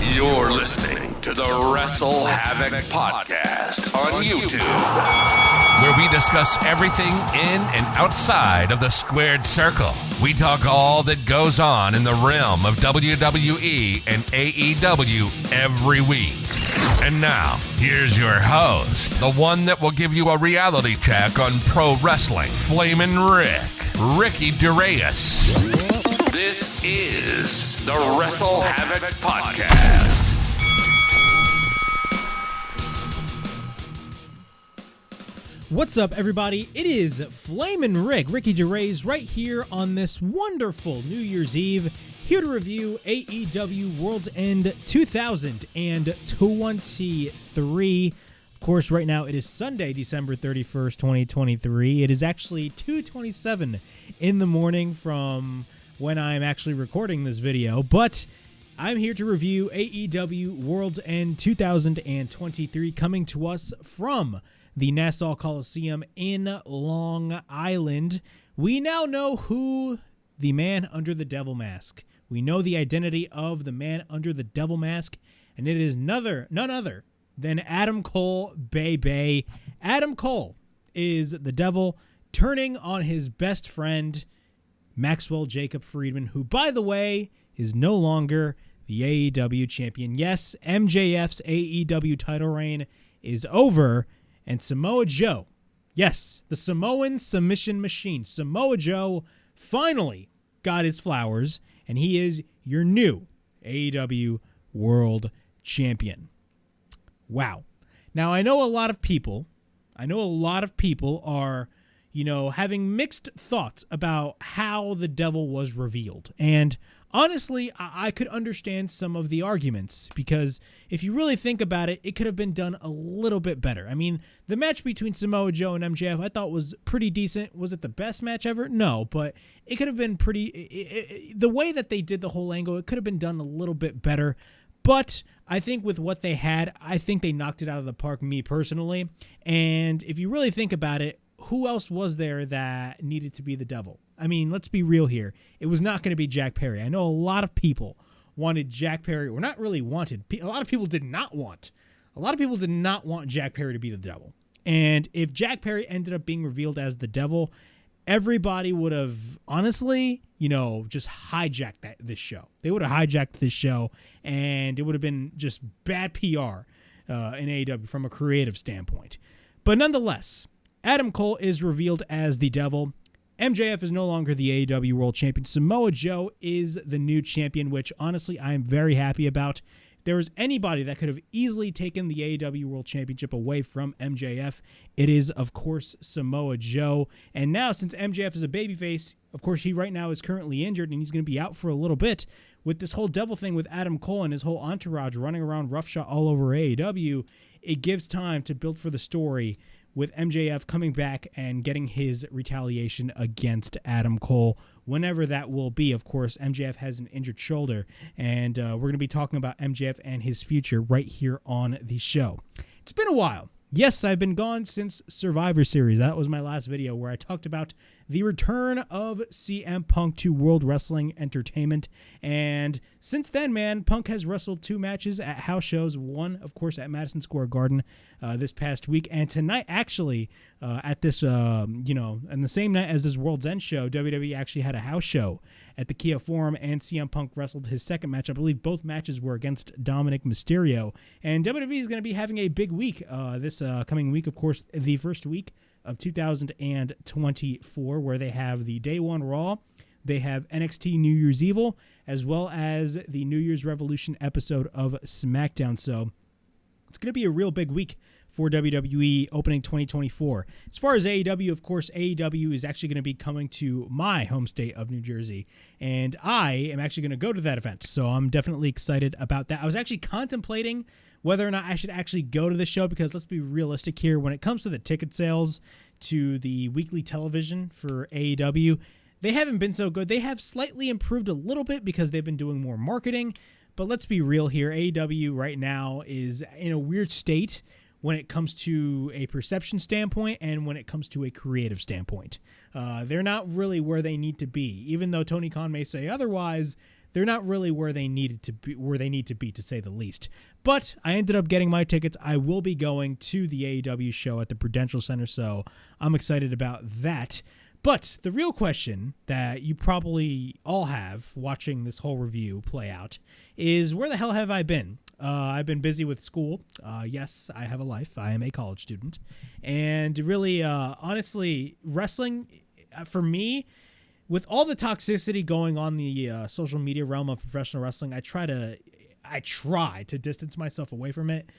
You're listening to the WrestleHavoc podcast on YouTube, where we discuss everything in and outside of the squared circle. We talk all that goes on in the realm of WWE and AEW every week. And now, here's your host, the one that will give you a reality check on pro wrestling, Flamin' Ricky Duraeus. This is the WrestleHavoc podcast. What's up, everybody? It is Flamin' Ricky Duraeus, right here on this wonderful New Year's Eve, here to review AEW Worlds End 2023. Of course, right now it is Sunday, December 31st, 2023. It is actually 2:27 in the morning from when I'm actually recording this video, but I'm here to review AEW Worlds End 2023, coming to us from the Nassau Coliseum in Long Island. We now know who the man under the devil mask. We know the identity of the man under the devil mask, and it is none other than Adam Cole, Bay. Adam Cole is the devil turning on his best friend, Maxwell Jacob Friedman, who, by the way, is no longer the AEW champion. Yes, MJF's AEW title reign is over, and Samoa Joe, yes, the Samoan submission machine, Samoa Joe finally got his flowers, and he is your new AEW World Champion. Wow. Now, I know a lot of people are, having mixed thoughts about how the devil was revealed. And honestly, I could understand some of the arguments, because if you really think about it, it could have been done a little bit better. I mean, the match between Samoa Joe and MJF I thought was pretty decent. Was it the best match ever? No, but it could have been the way that they did the whole angle, it could have been done a little bit better. But I think with what they had, I think they knocked it out of the park, me personally. And if you really think about it, who else was there that needed to be the devil? I mean, let's be real here. It was not going to be Jack Perry. I know a lot of people wanted Jack Perry, or not really wanted. A lot of people did not want Jack Perry to be the devil. And if Jack Perry ended up being revealed as the devil, everybody would have honestly, just hijacked this show. They would have hijacked this show, and it would have been just bad PR in AEW from a creative standpoint. But nonetheless, Adam Cole is revealed as the devil. MJF is no longer the AEW World Champion. Samoa Joe is the new champion, which honestly I am very happy about. If there was anybody that could have easily taken the AEW World Championship away from MJF, it is, of course, Samoa Joe. And now, since MJF is a babyface, of course, he right now is currently injured, and he's going to be out for a little bit. With this whole devil thing with Adam Cole and his whole entourage running around roughshod all over AEW, it gives time to build for the story with MJF coming back and getting his retaliation against Adam Cole, whenever that will be. Of course, MJF has an injured shoulder, and we're going to be talking about MJF and his future right here on the show. It's been a while. Yes, I've been gone since Survivor Series. That was my last video where I talked about the return of CM Punk to World Wrestling Entertainment. And since then, man, Punk has wrestled 2 matches at house shows. One, of course, at Madison Square Garden this past week. And tonight, actually, at this, and the same night as this World's End show, WWE actually had a house show at the Kia Forum, and CM Punk wrestled his second match. I believe both matches were against Dominic Mysterio. And WWE is going to be having a big week this coming week, of course, the first week of 2024, where they have the Day 1 Raw, they have NXT New Year's Evil, as well as the New Year's Revolution episode of SmackDown. So it's going to be a real big week for WWE opening 2024. As far as AEW, of course, AEW is actually going to be coming to my home state of New Jersey, and I am actually going to go to that event, so I'm definitely excited about that. I was actually contemplating whether or not I should actually go to the show, because let's be realistic here. When it comes to the ticket sales to the weekly television for AEW, they haven't been so good. They have slightly improved a little bit because they've been doing more marketing, but let's be real here. AEW right now is in a weird state when it comes to a perception standpoint and when it comes to a creative standpoint. They're not really where they need to be. Even though Tony Khan may say otherwise, they're not really where they need to be, to say the least. But I ended up getting my tickets. I will be going to the AEW show at the Prudential Center, so I'm excited about that. But the real question that you probably all have watching this whole review play out is, where the hell have I been? I've been busy with school. Yes, I have a life. I am a college student. And really, honestly, wrestling, for me, with all the toxicity going on the social media realm of professional wrestling, I try to distance myself away from it.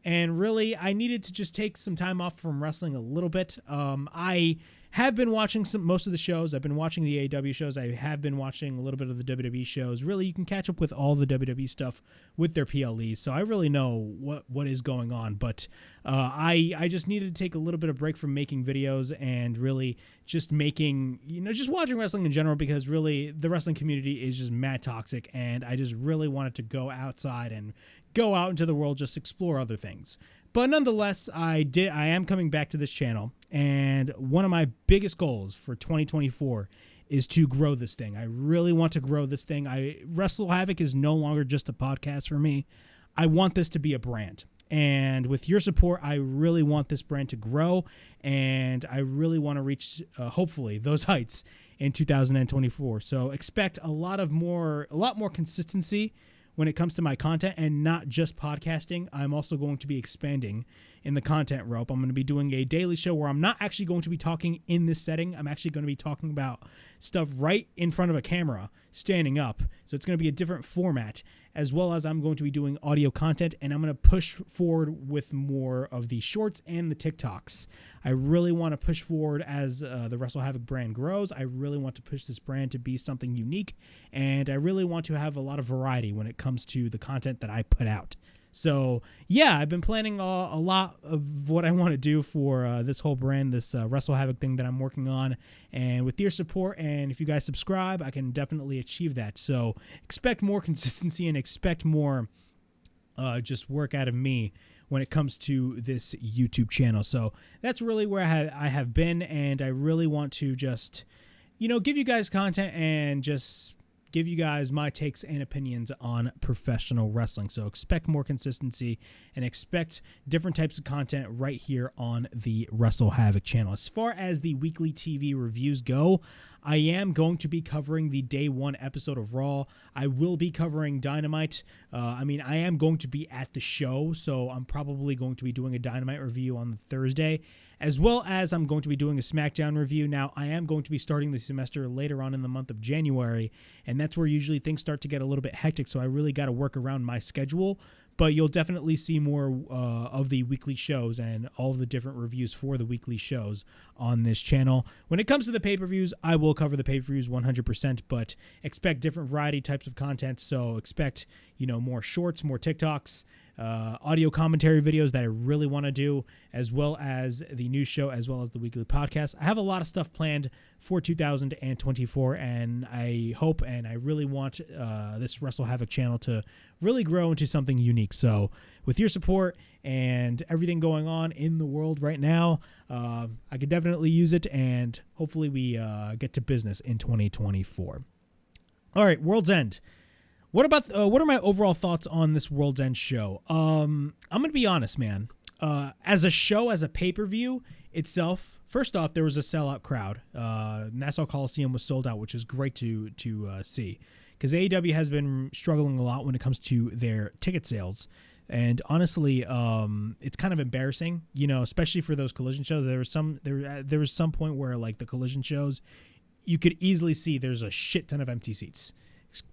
And really, I needed to just take some time off from wrestling a little bit. I have been watching most of the shows. I've been watching the AEW shows. I have been watching a little bit of the WWE shows. Really, you can catch up with all the WWE stuff with their PLEs. So I really know what is going on. But I just needed to take a little bit of break from making videos and really just just watching wrestling in general, because really the wrestling community is just mad toxic. And I just really wanted to go outside and go out into the world, just explore other things. But nonetheless, I am coming back to this channel, and one of my biggest goals for 2024 is to grow this thing. I really want to grow this thing. WrestleHavoc is no longer just a podcast for me. I want this to be a brand. And with your support, I really want this brand to grow, and I really want to reach, hopefully, those heights in 2024. So expect a lot more consistency when it comes to my content, and not just podcasting. I'm also going to be expanding in the content rope. I'm going to be doing a daily show where I'm not actually going to be talking in this setting. I'm actually going to be talking about stuff right in front of a camera, standing up. So it's going to be a different format, as well as I'm going to be doing audio content, and I'm going to push forward with more of the shorts and the TikToks. I really want to push forward as the WrestleHavoc brand grows. I really want to push this brand to be something unique, and I really want to have a lot of variety when it comes to the content that I put out. So, yeah, I've been planning a lot of what I want to do for this whole brand, this WrestleHavoc thing that I'm working on. And with your support, and if you guys subscribe, I can definitely achieve that. So expect more consistency and expect more just work out of me when it comes to this YouTube channel. So that's really where I have been, and I really want to just, give you guys content and just give you guys my takes and opinions on professional wrestling. So expect more consistency and expect different types of content right here on the WrestleHavoc channel. As far as the weekly TV reviews go, I am going to be covering the day one episode of Raw. I will be covering Dynamite. I am going to be at the show, so I'm probably going to be doing a Dynamite review on the Thursday, as well as I'm going to be doing a SmackDown review. Now, I am going to be starting the semester later on in the month of January, and that's where usually things start to get a little bit hectic, so I really got to work around my schedule. But you'll definitely see more of the weekly shows and all of the different reviews for the weekly shows on this channel. When it comes to the pay-per-views, I will cover the pay-per-views 100%, but expect different variety types of content. So expect, more shorts, more TikToks, audio commentary videos that I really want to do, as well as the news show, as well as the weekly podcast. I have a lot of stuff planned for 2024, and I hope and I really want this WrestleHavoc channel to really grow into something unique. So with your support and everything going on in the world right now, I could definitely use it, and hopefully we get to business in 2024. All right, World's End. What are my overall thoughts on this World's End show? I'm going to be honest, man. As a show, as a pay-per-view itself, first off, there was a sellout crowd. Nassau Coliseum was sold out, which is great to see, because AEW has been struggling a lot when it comes to their ticket sales. And honestly, it's kind of embarrassing, especially for those Collision shows. There was some point where, like, the Collision shows, you could easily see there's a shit ton of empty seats.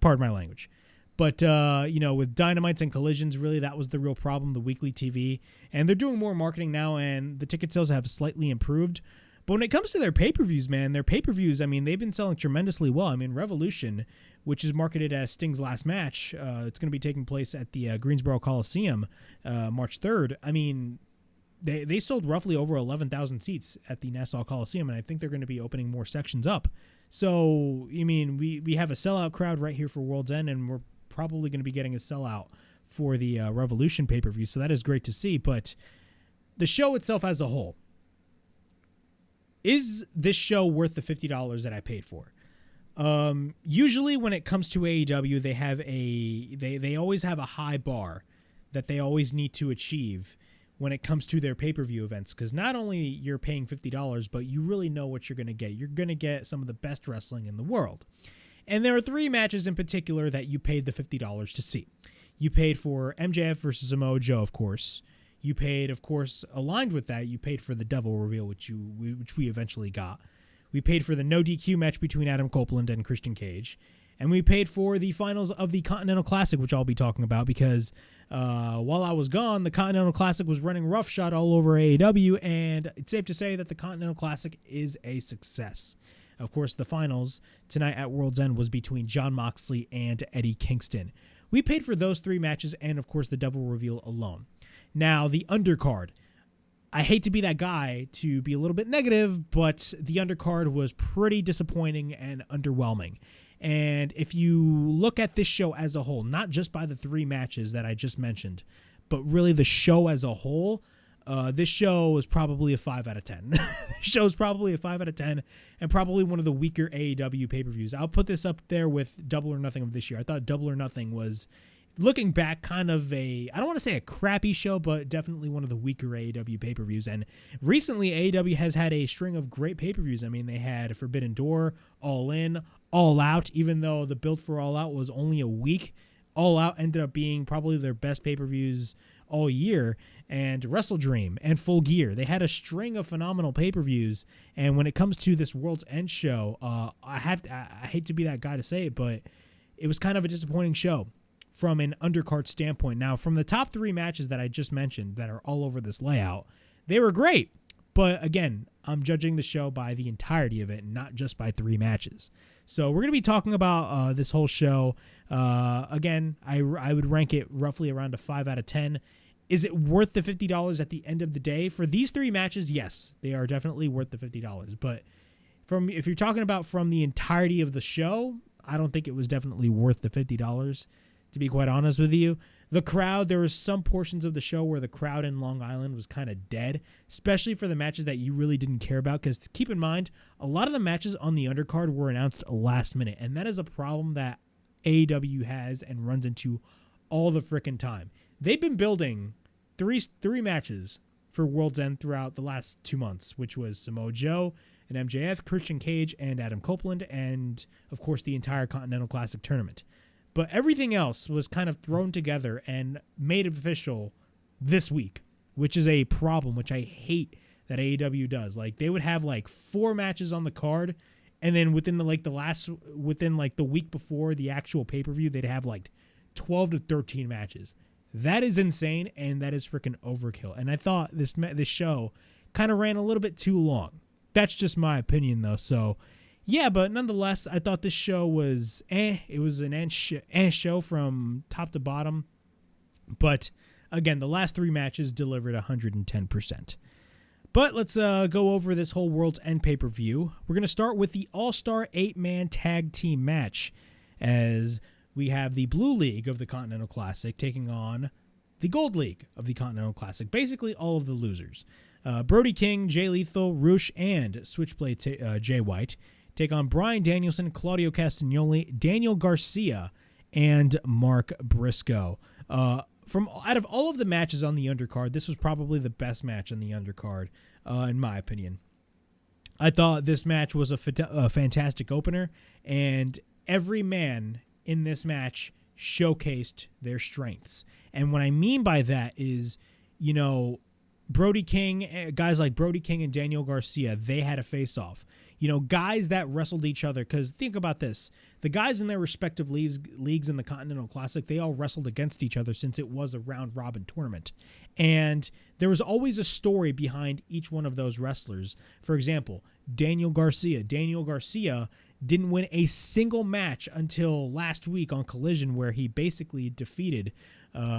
Pardon my language. But, with Dynamites and Collisions, really that was the real problem, the weekly TV. And they're doing more marketing now, and the ticket sales have slightly improved. But when it comes to their pay-per-views, man, they've been selling tremendously well. Revolution, which is marketed as Sting's last match, it's going to be taking place at the Greensboro Coliseum March 3rd. They sold roughly over 11,000 seats at the Nassau Coliseum, and I think they're going to be opening more sections up. So, we have a sellout crowd right here for World's End, and we're probably going to be getting a sellout for the Revolution pay-per-view, so that is great to see. But the show itself as a whole, is this show worth the $50 that I paid for? Usually when it comes to AEW, they always have a high bar that they always need to achieve when it comes to their pay-per-view events, because not only you're paying $50, but you really know what you're going to get. You're going to get some of the best wrestling in the world. And there are 3 matches in particular that you paid the $50 to see. You paid for MJF versus Samoa Joe, of course. You paid, of course, aligned with that, you paid for the double reveal, which we eventually got. We paid for the no DQ match between Adam Copeland and Christian Cage. And we paid for the finals of the Continental Classic, which I'll be talking about because while I was gone, the Continental Classic was running roughshod all over AEW, and it's safe to say that the Continental Classic is a success. Of course, the finals tonight at World's End was between Jon Moxley and Eddie Kingston. We paid for those 3 matches and, of course, the double reveal alone. Now, the undercard. I hate to be that guy to be a little bit negative, but the undercard was pretty disappointing and underwhelming. And if you look at this show as a whole, not just by the 3 matches that I just mentioned, but really the show as a whole, this show is probably a 5 out of 10. This show is probably a 5 out of 10 and probably one of the weaker AEW pay-per-views. I'll put this up there with Double or Nothing of this year. I thought Double or Nothing was, looking back, kind of I don't want to say a crappy show, but definitely one of the weaker AEW pay-per-views. And recently, AEW has had a string of great pay-per-views. I mean, they had Forbidden Door, All In, All Out, even though the build for All Out was only a week. All Out ended up being probably their best pay-per-views all year, and Wrestle Dream and Full Gear. They had a string of phenomenal pay-per-views, and when it comes to this World's End show, I hate to be that guy to say it, but it was kind of a disappointing show from an undercard standpoint. Now, from the top 3 matches that I just mentioned that are all over this layout, they were great, but again, I'm judging the show by the entirety of it, not just by 3 matches. So we're going to be talking about this whole show. Again, I would rank it roughly around a 5 out of 10. Is it worth the $50 at the end of the day? For these 3 matches, yes, they are definitely worth the $50. But if you're talking about from the entirety of the show, I don't think it was definitely worth the $50, to be quite honest with you. The crowd, there were some portions of the show where the crowd in Long Island was kind of dead, especially for the matches that you really didn't care about, because keep in mind, a lot of the matches on the undercard were announced last minute, and that is a problem that AEW has and runs into all the frickin' time. They've been building three matches for World's End throughout the last 2 months, which was Samoa Joe and MJF, Christian Cage, and Adam Copeland, and, of course, the entire Continental Classic tournament. But everything else was kind of thrown together and made official this week, which is a problem, which I hate that AEW does. Like, they would have like 4 matches on the card, and then within the week before the actual pay-per-view, they'd have like 12 to 13 matches. That is insane, and that is freaking overkill. And I thought this show kind of ran a little bit too long. That's just my opinion, though. So, yeah, but nonetheless, I thought this show was It was an show from top to bottom. But, again, the last 3 matches delivered 110%. But let's go over this whole World's End pay-per-view. We're going to start with the All-Star 8-man tag team match, as we have the Blue League of the Continental Classic taking on the Gold League of the Continental Classic. Basically, all of the losers. Brody King, Jay Lethal, Roosh, and Switchblade Jay White take on Bryan Danielson, Claudio Castagnoli, Daniel Garcia, and Mark Briscoe. Out of all of the matches on the undercard, this was probably the best match on the undercard, in my opinion. I thought this match was a fantastic opener, and every man in this match showcased their strengths. And what I mean by that is, Brody King, guys like Brody King and Daniel Garcia, they had a face-off. Guys that wrestled each other, because think about this. The guys in their respective leagues in the Continental Classic, they all wrestled against each other since it was a round-robin tournament. And there was always a story behind each one of those wrestlers. For example, Daniel Garcia didn't win a single match until last week on Collision, where he basically defeated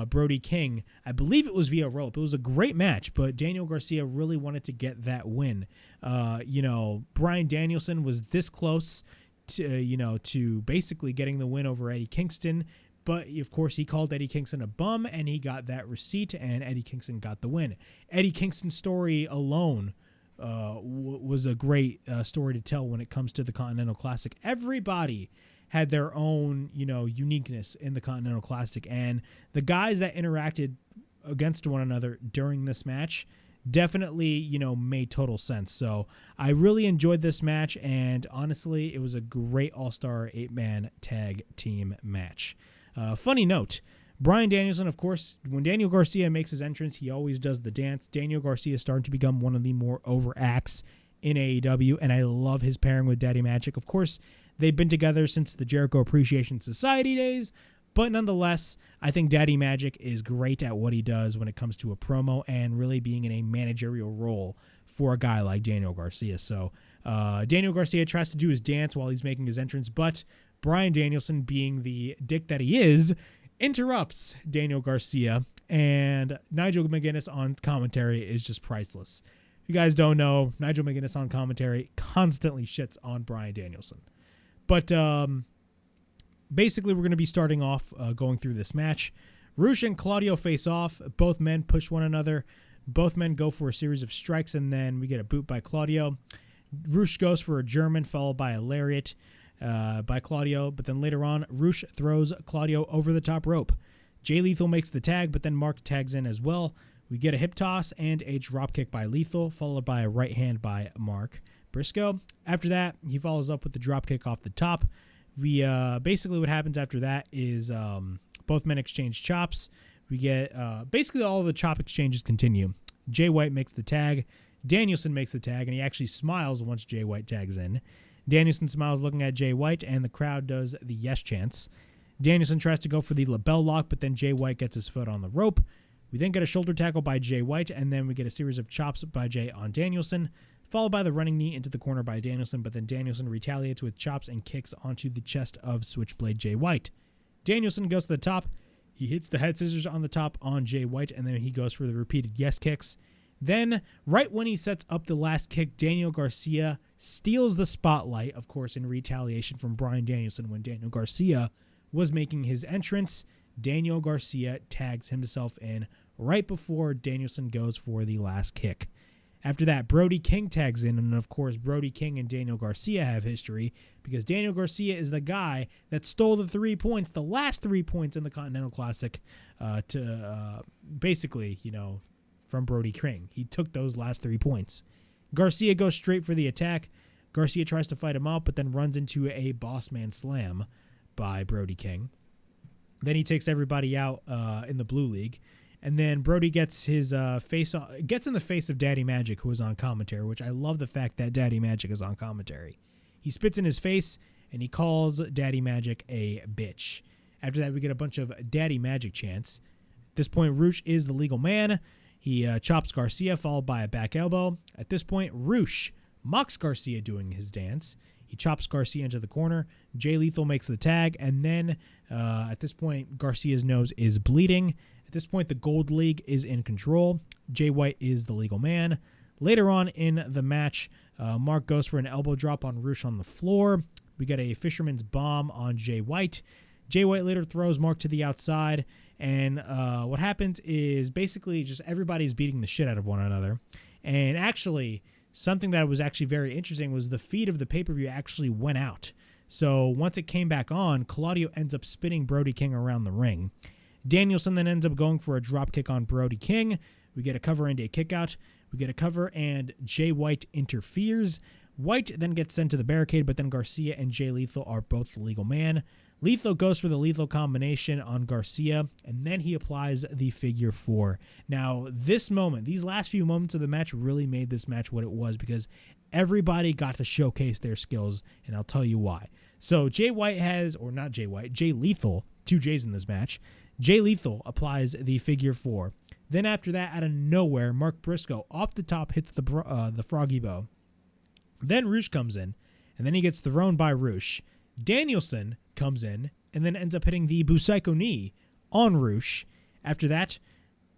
Brody King. I believe it was via rope. It was a great match, but Daniel Garcia really wanted to get that win. Bryan Danielson was this close to basically getting the win over Eddie Kingston, but of course he called Eddie Kingston a bum, and he got that receipt, and Eddie Kingston got the win. Eddie Kingston's story alone was a great story to tell when it comes to the Continental Classic. Everybody had their own, uniqueness in the Continental Classic, and the guys that interacted against one another during this match definitely, made total sense. So I really enjoyed this match, and honestly, it was a great all-star 8-man tag team match. Funny note, Bryan Danielson, of course, when Daniel Garcia makes his entrance, he always does the dance. Daniel Garcia is starting to become one of the more over acts in AEW, and I love his pairing with Daddy Magic. Of course, they've been together since the Jericho Appreciation Society days, but nonetheless, I think Daddy Magic is great at what he does when it comes to a promo and really being in a managerial role for a guy like Daniel Garcia. So Daniel Garcia tries to do his dance while he's making his entrance, but Bryan Danielson, being the dick that he is, interrupts Daniel Garcia, and Nigel McGuinness on commentary is just priceless. If you guys don't know, Nigel McGuinness on commentary constantly shits on Bryan Danielson. But basically, we're going to be starting off going through this match. Rush and Claudio face off. Both men push one another. Both men go for a series of strikes, and then we get a boot by Claudio. Rush goes for a German, followed by a lariat by Claudio, but then later on, Rush throws Claudio over the top rope. Jay Lethal makes the tag, but then Mark tags in as well. We get a hip toss and a drop kick by Lethal, followed by a right hand by Mark Briscoe. After that, he follows up with the drop kick off the top. We basically what happens after that is both men exchange chops. We get basically all of the chop exchanges continue. Jay White makes the tag. Danielson makes the tag, and he actually smiles once Jay White tags in. Danielson smiles looking at Jay White, and the crowd does the yes chants. Danielson tries to go for the label lock, but then Jay White gets his foot on the rope. We then get a shoulder tackle by Jay White, and then we get a series of chops by Jay on Danielson, followed by the running knee into the corner by Danielson, but then Danielson retaliates with chops and kicks onto the chest of Switchblade Jay White. Danielson goes to the top. He hits the head scissors on the top on Jay White, and then he goes for the repeated yes kicks. Then, right when he sets up the last kick, Daniel Garcia steals the spotlight, of course, in retaliation from Bryan Danielson when Daniel Garcia was making his entrance. Daniel Garcia tags himself in right before Danielson goes for the last kick. After that, Brody King tags in, and of course, Brody King and Daniel Garcia have history because Daniel Garcia is the guy that stole the 3 points, the last 3 points in the Continental Classic, basically, from Brody King. He took those last 3 points. Garcia goes straight for the attack. Garcia tries to fight him out, but then runs into a boss man slam by Brody King. Then he takes everybody out in the Blue League. And then Brody gets his gets in the face of Daddy Magic, who is on commentary, which I love the fact that Daddy Magic is on commentary. He spits in his face, and he calls Daddy Magic a bitch. After that, we get a bunch of Daddy Magic chants. At this point, Rush is the legal man. He chops Garcia, followed by a back elbow. At this point, Rush mocks Garcia doing his dance. He chops Garcia into the corner. Jay Lethal makes the tag, and then at this point, Garcia's nose is bleeding. At this point, the Gold League is in control. Jay White is the legal man. Later on in the match, Mark goes for an elbow drop on Rush on the floor. We get a fisherman's bomb on Jay White. Jay White later throws Mark to the outside, and what happens is basically just everybody's beating the shit out of one another. And actually, something that was actually very interesting was the feed of the pay-per-view actually went out. So once it came back on, Claudio ends up spinning Brody King around the ring. Danielson then ends up going for a drop kick on Brody King. We get a cover and a kick out. We get a cover, and Jay White interferes. White then gets sent to the barricade, but then Garcia and Jay Lethal are both the legal man. Lethal goes for the lethal combination on Garcia, and then he applies the figure 4. Now, this moment, these last few moments of the match really made this match what it was because everybody got to showcase their skills, and I'll tell you why. So Jay Lethal, 2 J's in this match. Jay Lethal applies the figure 4. Then after that, out of nowhere, Mark Briscoe off the top hits the froggy bow. Then Rush comes in, and then he gets thrown by Rush. Danielson comes in and then ends up hitting the Busaiko knee on Rush. After that,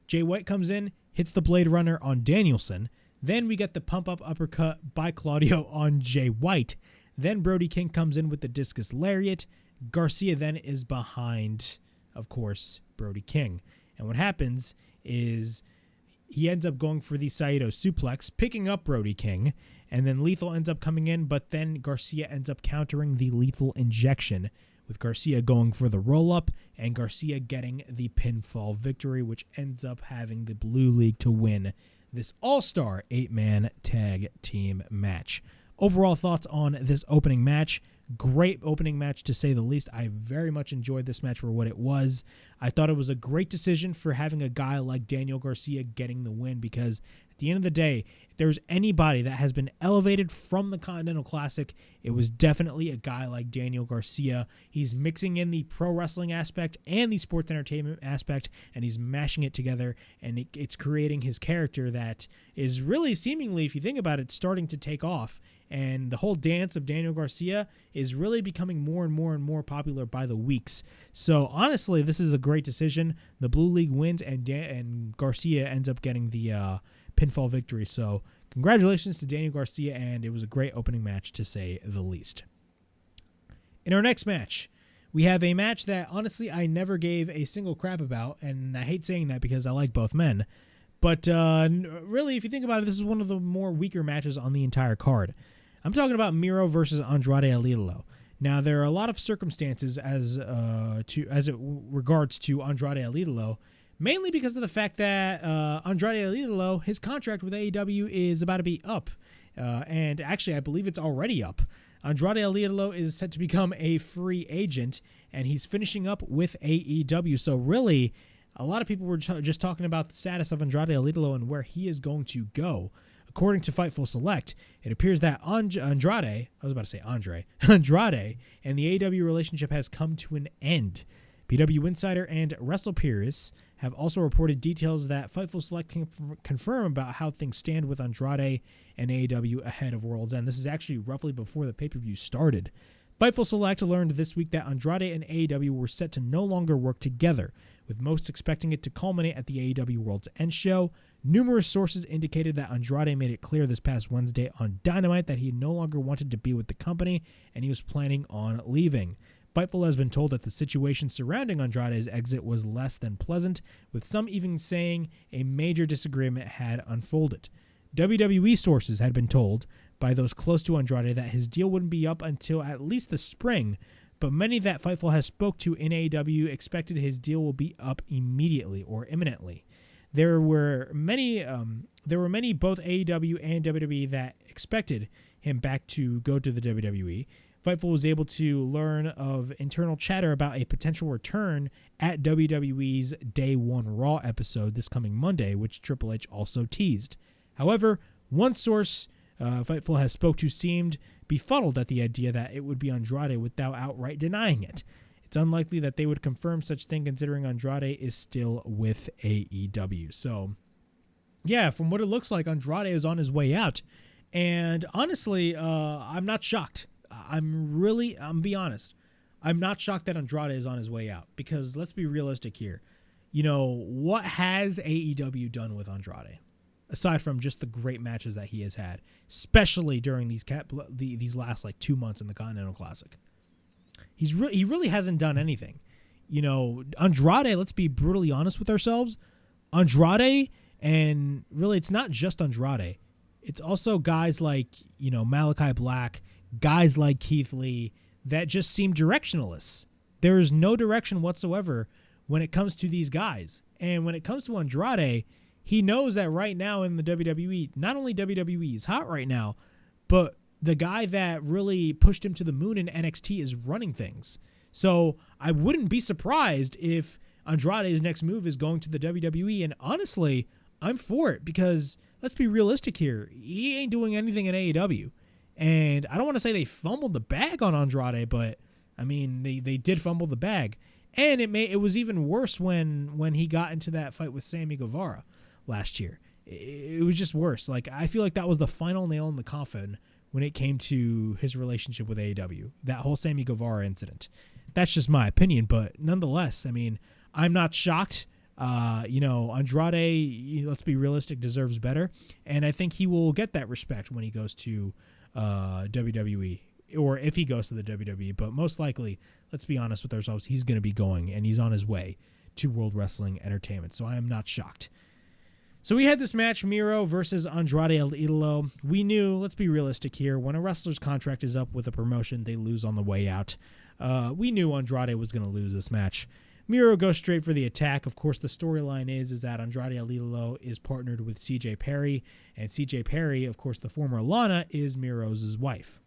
Jay White comes in, hits the Blade Runner on Danielson. Then we get the pump-up uppercut by Claudio on Jay White. Then Brody King comes in with the discus lariat. Garcia then is behind, of course, Brody King. And what happens is he ends up going for the Saito suplex, picking up Brody King, and then Lethal ends up coming in, but then Garcia ends up countering the Lethal injection, with Garcia going for the roll-up and Garcia getting the pinfall victory, which ends up having the Blue League to win this all-star 8-man tag team match. Overall thoughts on this opening match? Great opening match, to say the least. I very much enjoyed this match for what it was. I thought it was a great decision for having a guy like Daniel Garcia getting the win, because at the end of the day, if there's anybody that has been elevated from the Continental Classic, it was definitely a guy like Daniel Garcia. He's mixing in the pro wrestling aspect and the sports entertainment aspect, and he's mashing it together, and it's creating his character that is really seemingly, if you think about it, starting to take off. And the whole dance of Daniel Garcia is really becoming more and more and more popular by the weeks. So honestly, this is a great decision. The Blue League wins, and Garcia ends up getting the pinfall victory. So congratulations to Daniel Garcia, and it was a great opening match, to say the least. In our next match, we have a match that honestly I never gave a single crap about, and I hate saying that because I like both men. But really, if you think about it, this is one of the more weaker matches on the entire card. I'm talking about Miro versus Andrade El Idolo. Now, there are a lot of circumstances as it regards to Andrade El Idolo, mainly because of the fact that Andrade El Idolo, his contract with AEW is about to be up. And actually, I believe it's already up. Andrade El Idolo is set to become a free agent, and he's finishing up with AEW. So really, a lot of people were just talking about the status of Andrade El Idolo and where he is going to go. According to Fightful Select, it appears that Andrade and the AEW relationship has come to an end. PW Insider and WrestlePurists have also reported details that Fightful Select can confirm about how things stand with Andrade and AEW ahead of Worlds End. This is actually roughly before the pay-per-view started. Fightful Select learned this week that Andrade and AEW were set to no longer work together, with most expecting it to culminate at the AEW Worlds End show. Numerous sources indicated that Andrade made it clear this past Wednesday on Dynamite that he no longer wanted to be with the company, and he was planning on leaving. Fightful has been told that the situation surrounding Andrade's exit was less than pleasant, with some even saying a major disagreement had unfolded. WWE sources had been told by those close to Andrade that his deal wouldn't be up until at least the spring, but many that Fightful has spoke to in AEW expected his deal will be up immediately or imminently. There were many both AEW and WWE that expected him back to go to the WWE. Fightful was able to learn of internal chatter about a potential return at WWE's Day 1 Raw episode this coming Monday, which Triple H also teased. However, one source Fightful has spoke to seemed befuddled at the idea that it would be Andrade without outright denying it. It's unlikely that they would confirm such thing considering Andrade is still with AEW. So, yeah, from what it looks like, Andrade is on his way out. And honestly, I'm not shocked. I'm be honest. I'm not shocked that Andrade is on his way out, because let's be realistic here. You know, what has AEW done with Andrade? Aside from just the great matches that he has had, especially during these last 2 months in the Continental Classic. He really hasn't done anything. You know, Andrade, let's be brutally honest with ourselves. Andrade, and really it's not just Andrade. It's also guys like, you know, Malachi Black, guys like Keith Lee that just seem directionless. There is no direction whatsoever when it comes to these guys. And when it comes to Andrade, he knows that right now in the WWE, not only WWE is hot right now, but the guy that really pushed him to the moon in NXT is running things. So I wouldn't be surprised if Andrade's next move is going to the WWE. And honestly, I'm for it, because let's be realistic here. He ain't doing anything in AEW. And I don't want to say they fumbled the bag on Andrade, but I mean, they did fumble the bag. And it was even worse when he got into that fight with Sammy Guevara last year. It was just worse. Like, I feel like that was the final nail in the coffin when it came to his relationship with AEW, that whole Sammy Guevara incident. That's just my opinion, but nonetheless, I mean, I'm not shocked. You know, Andrade, let's be realistic, deserves better, and I think he will get that respect when he goes to WWE, or if he goes to the WWE, but most likely, let's be honest with ourselves, he's going to be going, and he's on his way to World Wrestling Entertainment, so I am not shocked. So we had this match, Miro versus Andrade El Idolo. We knew, let's be realistic here, when a wrestler's contract is up with a promotion, they lose on the way out. We knew Andrade was going to lose this match. Miro goes straight for the attack. Of course, the storyline is that Andrade El Idolo is partnered with CJ Perry, and CJ Perry, of course, the former Lana, is Miro's wife.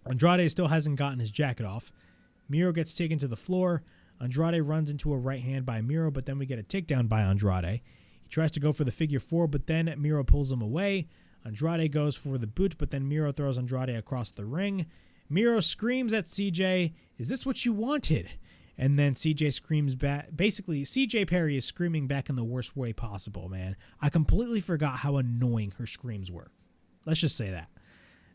Andrade still hasn't gotten his jacket off. Miro gets taken to the floor. Andrade runs into a right hand by Miro, but then we get a takedown by Andrade. He tries to go for the figure four, but then Miro pulls him away. Andrade goes for the boot, but then Miro throws Andrade across the ring. Miro screams at CJ, "Is this what you wanted?" And then CJ screams back. Basically, CJ Perry is screaming back in the worst way possible, man. I completely forgot how annoying her screams were. Let's just say that.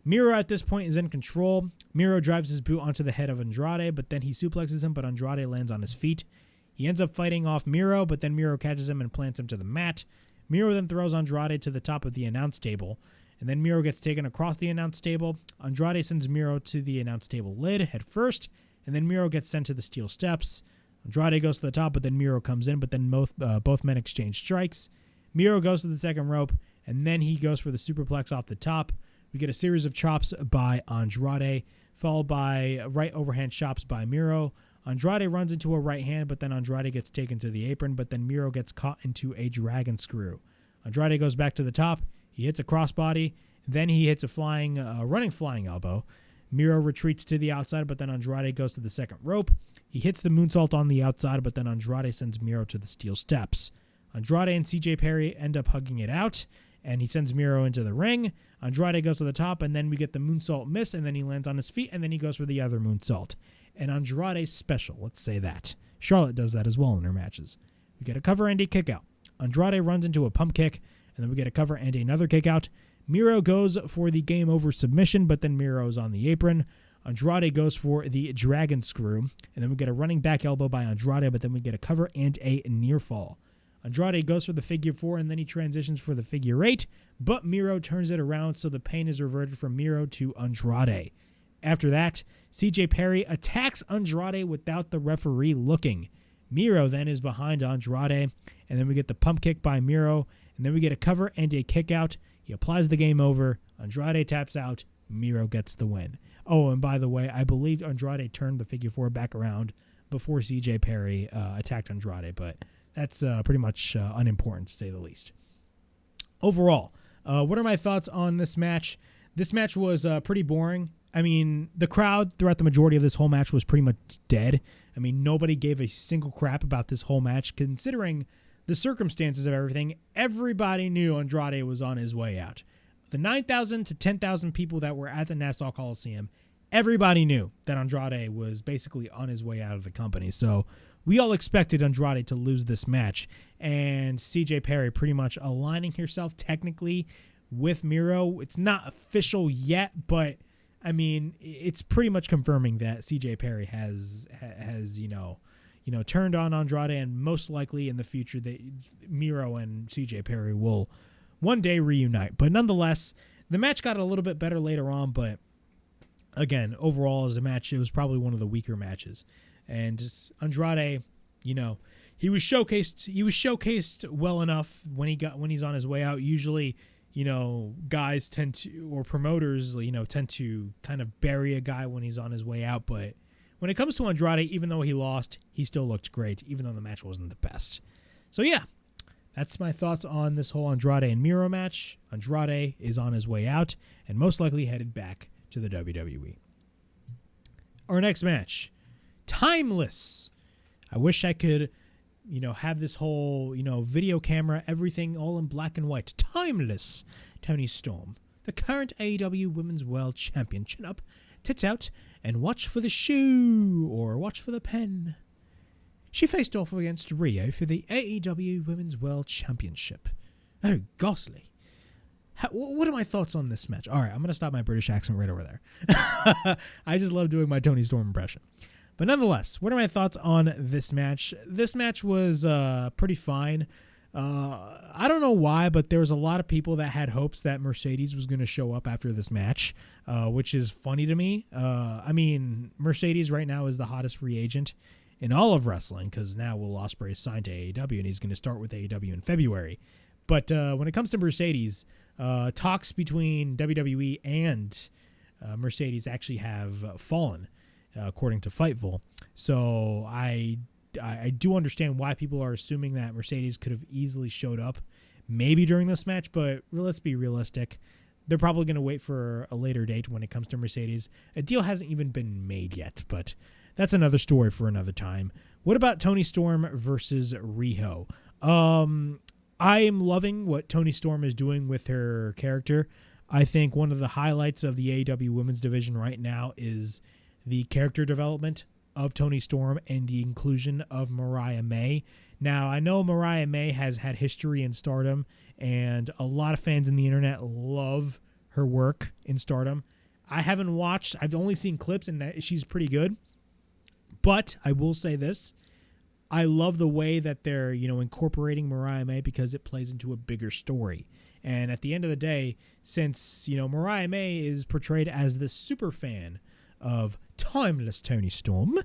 Miro at this point is in control. Miro drives his boot onto the head of Andrade, but then he suplexes him, but Andrade lands on his feet. He ends up fighting off Miro, but then Miro catches him and plants him to the mat. Miro then throws Andrade to the top of the announce table, and then Miro gets taken across the announce table. Andrade sends Miro to the announce table lid head first, and then Miro gets sent to the steel steps. Andrade goes to the top, but then Miro comes in, but then both men exchange strikes. Miro goes to the second rope, and then he goes for the superplex off the top. We get a series of chops by Andrade, followed by right overhand chops by Miro. Andrade runs into a right hand, but then Andrade gets taken to the apron, but then Miro gets caught into a dragon screw. Andrade goes back to the top. He hits a crossbody. Then he hits a running flying elbow. Miro retreats to the outside, but then Andrade goes to the second rope. He hits the moonsault on the outside, but then Andrade sends Miro to the steel steps. Andrade and CJ Perry end up hugging it out, and he sends Miro into the ring. Andrade goes to the top, and then we get the moonsault miss, and then he lands on his feet, and then he goes for the other moonsault. And Andrade's special, let's say that. Charlotte does that as well in her matches. We get a cover and a kick out. Andrade runs into a pump kick, and then we get a cover and another kick out. Miro goes for the game over submission, but then Miro's on the apron. Andrade goes for the dragon screw, and then we get a running back elbow by Andrade, but then we get a cover and a near fall. Andrade goes for the figure four, and then he transitions for the figure eight, but Miro turns it around, so the pain is reverted from Miro to Andrade. After that, CJ Perry attacks Andrade without the referee looking. Miro then is behind Andrade, and then we get the pump kick by Miro, and then we get a cover and a kick out. He applies the game over. Andrade taps out. Miro gets the win. Oh, and by the way, I believe Andrade turned the figure four back around before CJ Perry attacked Andrade, but that's pretty much unimportant to say the least. Overall, what are my thoughts on this match? This match was pretty boring. I mean, the crowd throughout the majority of this whole match was pretty much dead. I mean, nobody gave a single crap about this whole match, considering the circumstances of everything. Everybody knew Andrade was on his way out. The 9,000 to 10,000 people that were at the Nassau Coliseum, everybody knew that Andrade was basically on his way out of the company. So we all expected Andrade to lose this match, and CJ Perry pretty much aligning herself technically with Miro. It's not official yet, but I mean, it's pretty much confirming that CJ Perry has turned on Andrade, and most likely in the future that Miro and CJ Perry will one day reunite. But nonetheless, the match got a little bit better later on, but again, overall as a match, it was probably one of the weaker matches. And Andrade, he was showcased well enough when he's on his way out. Usually, guys tend to, or promoters, tend to kind of bury a guy when he's on his way out. But when it comes to Andrade, even though he lost, he still looked great, even though the match wasn't the best. So yeah, that's my thoughts on this whole Andrade and Miro match. Andrade is on his way out and most likely headed back to the WWE. Our next match, Timeless. I wish I could, have this whole, video camera, everything all in black and white. Timeless. Toni Storm, the current AEW Women's World Champion. Chin up, tits out, and watch for the shoe, or watch for the pen. She faced off against Riho for the AEW Women's World Championship. Oh, ghastly. What are my thoughts on this match? All right, I'm going to stop my British accent right over there. I just love doing my Toni Storm impression. But nonetheless, what are my thoughts on this match? This match was pretty fine. I don't know why, but there was a lot of people that had hopes that Mercedes was going to show up after this match, which is funny to me. I mean, Mercedes right now is the hottest free agent in all of wrestling, because now Will Ospreay is signed to AEW, and he's going to start with AEW in February. But when it comes to Mercedes, talks between WWE and Mercedes actually have fallen, according to Fightful. So I do understand why people are assuming that Mercedes could have easily showed up maybe during this match, but let's be realistic. They're probably going to wait for a later date when it comes to Mercedes. A deal hasn't even been made yet, but that's another story for another time. What about Toni Storm versus Riho? I am loving what Toni Storm is doing with her character. I think one of the highlights of the AEW Women's Division right now is the character development of Toni Storm and the inclusion of Mariah May. Now, I know Mariah May has had history in Stardom, and a lot of fans in the internet love her work in Stardom. I haven't watched. I've only seen clips, and she's pretty good. But I will say this. I love the way that they're, incorporating Mariah May because it plays into a bigger story. And at the end of the day, since, Mariah May is portrayed as the super fan of timeless Toni Storm,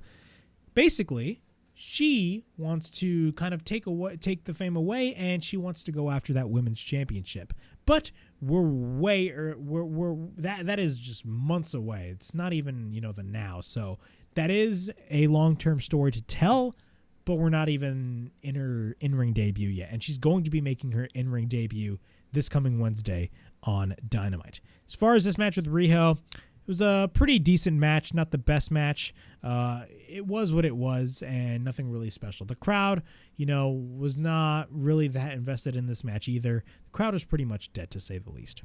basically, she wants to kind of take the fame away, and she wants to go after that women's championship. But that is just months away. It's not even, the now. So that is a long-term story to tell, but we're not even in her in-ring debut yet. And she's going to be making her in-ring debut this coming Wednesday on Dynamite. As far as this match with Riho, it was a pretty decent match, not the best match. It was what it was, and nothing really special. The crowd, was not really that invested in this match either. The crowd was pretty much dead, to say the least.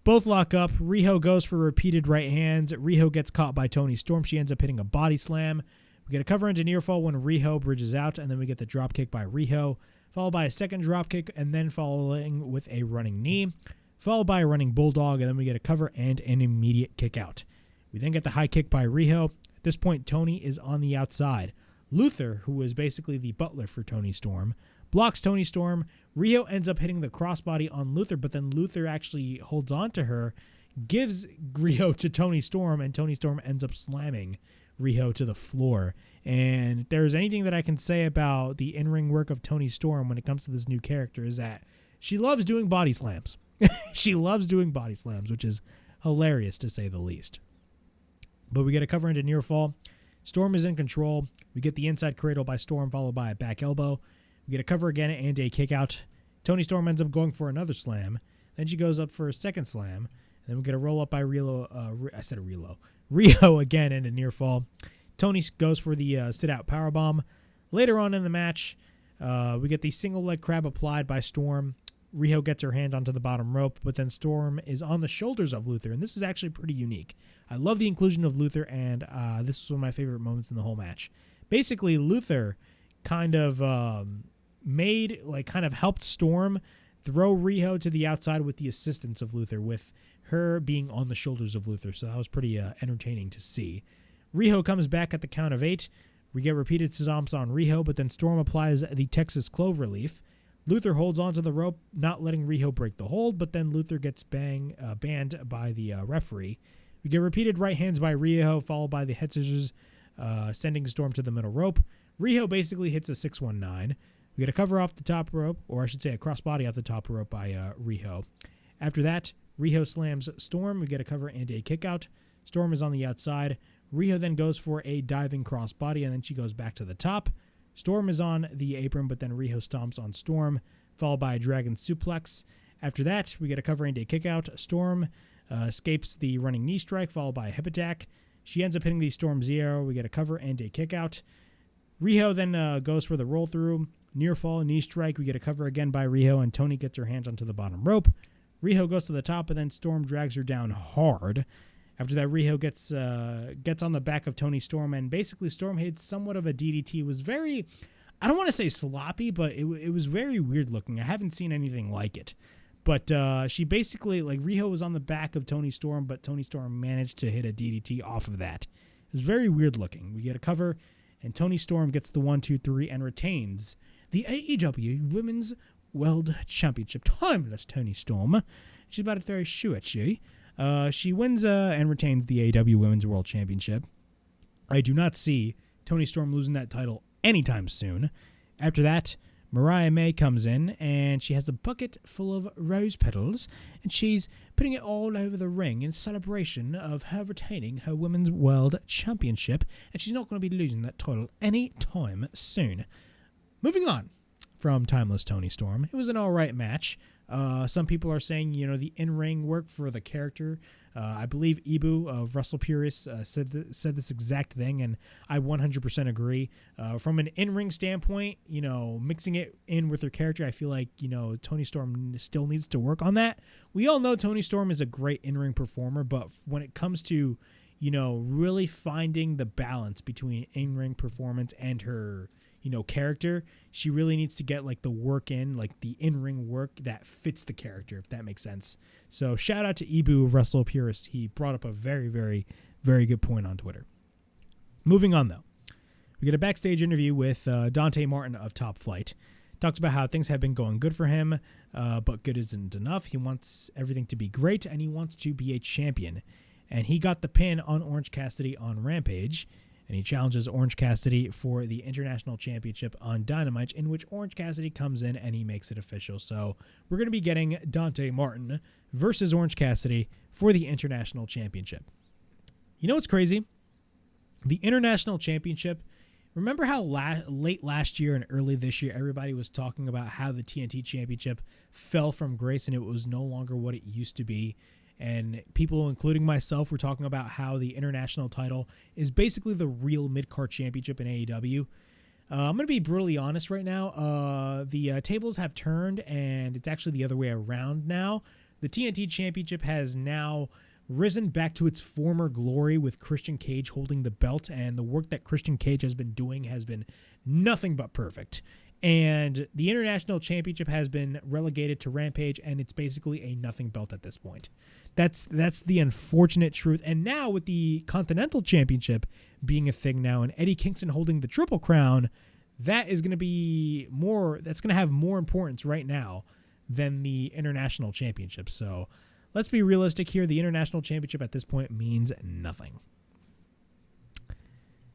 Both lock up. Riho goes for repeated right hands. Riho gets caught by Toni Storm. She ends up hitting a body slam. We get a cover into near fall when Riho bridges out, and then we get the drop kick by Riho, followed by a second drop kick, and then following with a running knee, followed by a running bulldog, and then we get a cover and an immediate kick out. We then get the high kick by Riho. At this point, Toni is on the outside. Luther, who is basically the butler for Toni Storm, blocks Toni Storm. Riho ends up hitting the crossbody on Luther, but then Luther actually holds on to her, gives Riho to Toni Storm, and Toni Storm ends up slamming Riho to the floor. And if there's anything that I can say about the in-ring work of Toni Storm when it comes to this new character is that she loves doing body slams. She loves doing body slams, which is hilarious to say the least. But we get a cover into near fall. Storm is in control. We get the inside cradle by Storm, followed by a back elbow. We get a cover again and a kick out. Toni Storm ends up going for another slam. Then she goes up for a second slam. And then we get a roll up by Riho again into near fall. Toni goes for the sit out powerbomb. Later on in the match, we get the single leg crab applied by Storm. Riho gets her hand onto the bottom rope, but then Storm is on the shoulders of Luther, and this is actually pretty unique. I love the inclusion of Luther, and this is one of my favorite moments in the whole match. Basically, Luther kind of helped Storm throw Riho to the outside with the assistance of Luther, with her being on the shoulders of Luther, so that was pretty entertaining to see. Riho comes back at the count of 8. We get repeated stomps on Riho, but then Storm applies the Texas Cloverleaf. Luther holds onto the rope, not letting Riho break the hold, but then Luther gets banned by the referee. We get repeated right hands by Riho, followed by the head scissors, sending Storm to the middle rope. Riho basically hits a 619. We get a cover off the top rope, or I should say a crossbody off the top rope by Riho. After that, Riho slams Storm. We get a cover and a kick out. Storm is on the outside. Riho then goes for a diving crossbody, and then she goes back to the top. Storm is on the apron, but then Riho stomps on Storm, followed by a dragon suplex. After that, we get a cover and a kick out. Storm escapes the running knee strike, followed by a hip attack. She ends up hitting the Storm Zero. We get a cover and a kick out. Riho then goes for the roll through. Near fall, knee strike. We get a cover again by Riho, and Toni gets her hands onto the bottom rope. Riho goes to the top, and then Storm drags her down hard. After that, Riho gets on the back of Toni Storm, and basically Storm hits somewhat of a DDT. It was very, I don't want to say sloppy, but it was very weird looking. I haven't seen anything like it. But she basically, Riho was on the back of Toni Storm, but Toni Storm managed to hit a DDT off of that. It was very weird looking. We get a cover, and Toni Storm gets the 1-2-3 and retains the AEW Women's World Championship. Timeless Toni Storm. She's about to throw a shoe at you. She wins and retains the AEW Women's World Championship. I do not see Toni Storm losing that title anytime soon. After that, Mariah May comes in, and she has a bucket full of rose petals, and she's putting it all over the ring in celebration of her retaining her Women's World Championship, and she's not going to be losing that title anytime soon. Moving on from Timeless Toni Storm, it was an alright match. Some people are saying, the in-ring work for the character. I believe Ibu of Wrestle Purists said this exact thing, and I 100% agree. From an in-ring standpoint, mixing it in with her character, I feel like, Toni Storm still needs to work on that. We all know Toni Storm is a great in-ring performer, but when it comes to, really finding the balance between in-ring performance and her character, she really needs to get the work in, the in-ring work that fits the character, if that makes sense. So shout out to Ibu of Wrestle Purist. He brought up a very, very, very good point on Twitter. Moving on, though. We get a backstage interview with Dante Martin of Top Flight. Talks about how things have been going good for him, but good isn't enough. He wants everything to be great, and he wants to be a champion. And he got the pin on Orange Cassidy on Rampage, and he challenges Orange Cassidy for the International Championship on Dynamite, in which Orange Cassidy comes in and he makes it official. So we're going to be getting Dante Martin versus Orange Cassidy for the International Championship. You know what's crazy? The International Championship, remember how late last year and early this year, everybody was talking about how the TNT Championship fell from grace and it was no longer what it used to be? And people, including myself, were talking about how the international title is basically the real mid-card championship in AEW. I'm going to be brutally honest right now. The tables have turned, and it's actually the other way around now. The TNT Championship has now risen back to its former glory with Christian Cage holding the belt, and the work that Christian Cage has been doing has been nothing but perfect. And the International Championship has been relegated to Rampage, and it's basically a nothing belt at this point. That's the unfortunate truth. And now with the Continental Championship being a thing now, and Eddie Kingston holding the Triple Crown, that is going to be more. That's going to have more importance right now than the International Championship. So let's be realistic here. The International Championship at this point means nothing.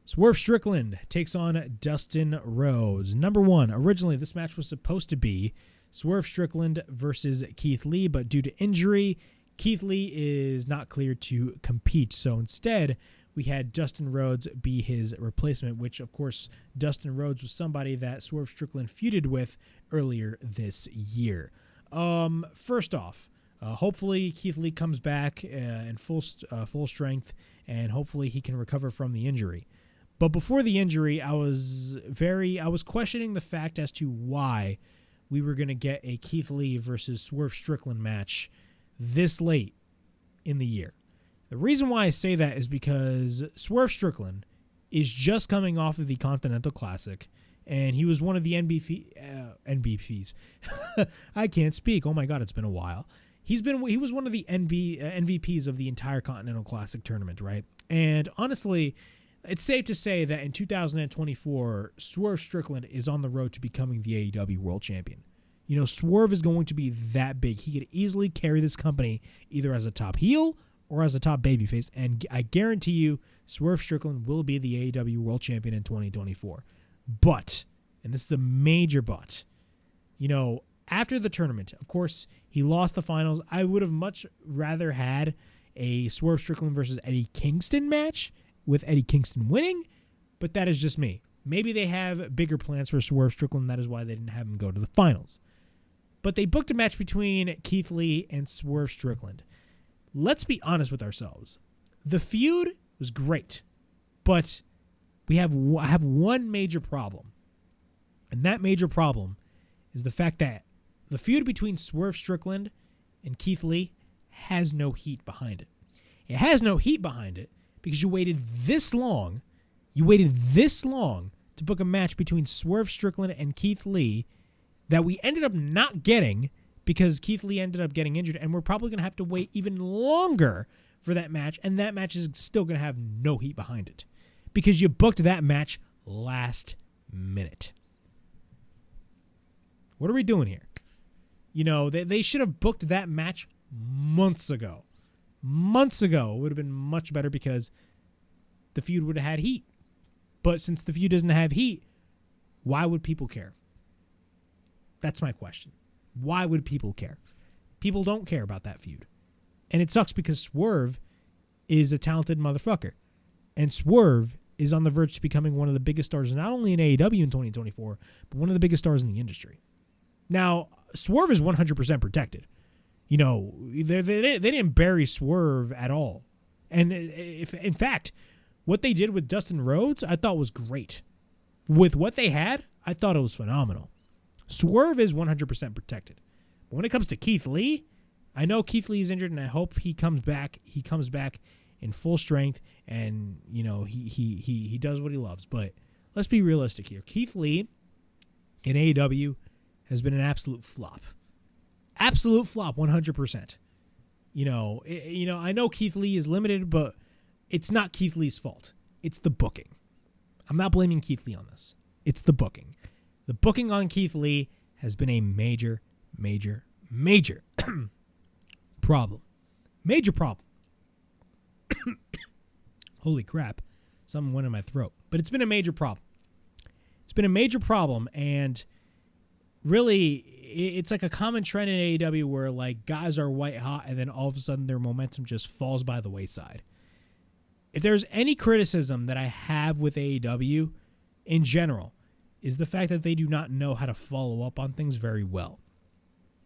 Swerve Strickland takes on Dustin Rhodes. Number one, originally this match was supposed to be Swerve Strickland versus Keith Lee, but due to injury, Keith Lee is not cleared to compete. So instead, we had Dustin Rhodes be his replacement, which, of course, Dustin Rhodes was somebody that Swerve Strickland feuded with earlier this year. First off, hopefully Keith Lee comes back in full strength, and hopefully he can recover from the injury. But before the injury, I was questioning the fact as to why we were going to get a Keith Lee versus Swerve Strickland match this late in the year. The reason why I say that is because Swerve Strickland is just coming off of the Continental Classic, and he was one of the NBPs. I can't speak. Oh my God, it's been a while. He was one of the NVPs of the entire Continental Classic tournament, right? And honestly, it's safe to say that in 2024, Swerve Strickland is on the road to becoming the AEW World Champion. Swerve is going to be that big. He could easily carry this company either as a top heel or as a top babyface, and I guarantee you Swerve Strickland will be the AEW World Champion in 2024. But, and this is a major but, after the tournament, of course, he lost the finals. I would have much rather had a Swerve Strickland versus Eddie Kingston match with Eddie Kingston winning, but that is just me. Maybe they have bigger plans for Swerve Strickland. That is why they didn't have him go to the finals. But they booked a match between Keith Lee and Swerve Strickland. Let's be honest with ourselves. The feud was great, but I have one major problem. And that major problem is the fact that the feud between Swerve Strickland and Keith Lee has no heat behind it. It has no heat behind it because you waited this long to book a match between Swerve Strickland and Keith Lee that we ended up not getting because Keith Lee ended up getting injured, and we're probably going to have to wait even longer for that match, and that match is still going to have no heat behind it because you booked that match last minute. What are we doing here? They should have booked that match months ago. Months ago. It would have been much better because the feud would have had heat. But since the feud doesn't have heat, why would people care? That's my question. Why would people care? People don't care about that feud. And it sucks because Swerve is a talented motherfucker. And Swerve is on the verge of becoming one of the biggest stars, not only in AEW in 2024, but one of the biggest stars in the industry. Now, Swerve is 100% protected. You know, they didn't bury Swerve at all. And if in fact, what they did with Dustin Rhodes, I thought was great. With what they had, I thought it was phenomenal. Swerve is 100% protected. But when it comes to Keith Lee, I know Keith Lee is injured, and I hope he comes back. He comes back in full strength, and you know he does what he loves. But let's be realistic here. Keith Lee in AEW has been an absolute flop. Absolute flop, 100%. You know, I know Keith Lee is limited, but it's not Keith Lee's fault. It's the booking. I'm not blaming Keith Lee on this. It's the booking. The booking on Keith Lee has been a major problem. Major problem. Holy crap. Something went in my throat. But it's been a major problem. It's been a major problem, and really, it's like a common trend in AEW where like guys are white hot and then all of a sudden their momentum just falls by the wayside. If there's any criticism that I have with AEW in general, is the fact that they do not know how to follow up on things very well.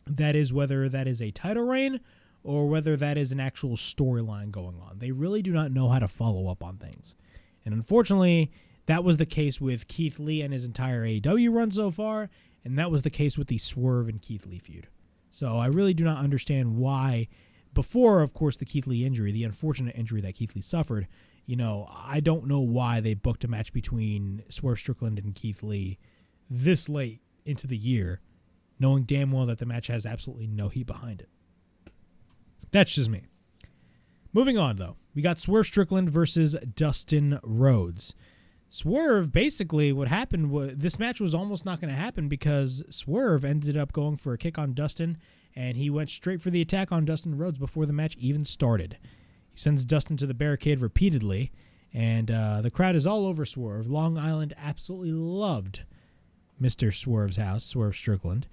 That is whether that is a title reign or whether that is an actual storyline going on. They really do not know how to follow up on things. And unfortunately, that was the case with Keith Lee and his entire AEW run so far, and that was the case with the Swerve and Keith Lee feud. So I really do not understand why, before, of course, the Keith Lee injury, the unfortunate injury that Keith Lee suffered, you know, I don't know why they booked a match between Swerve Strickland and Keith Lee this late into the year, knowing damn well that the match has absolutely no heat behind it. That's just me. Moving on, though. We got Swerve Strickland versus Dustin Rhodes. Swerve, basically, what happened was this match was almost not going to happen because Swerve ended up going for a kick on Dustin, and he went straight for the attack on Dustin Rhodes before the match even started. He sends Dustin to the barricade repeatedly, and the crowd is all over Swerve. Long Island absolutely loved Mr. Swerve's house, Swerve Strickland.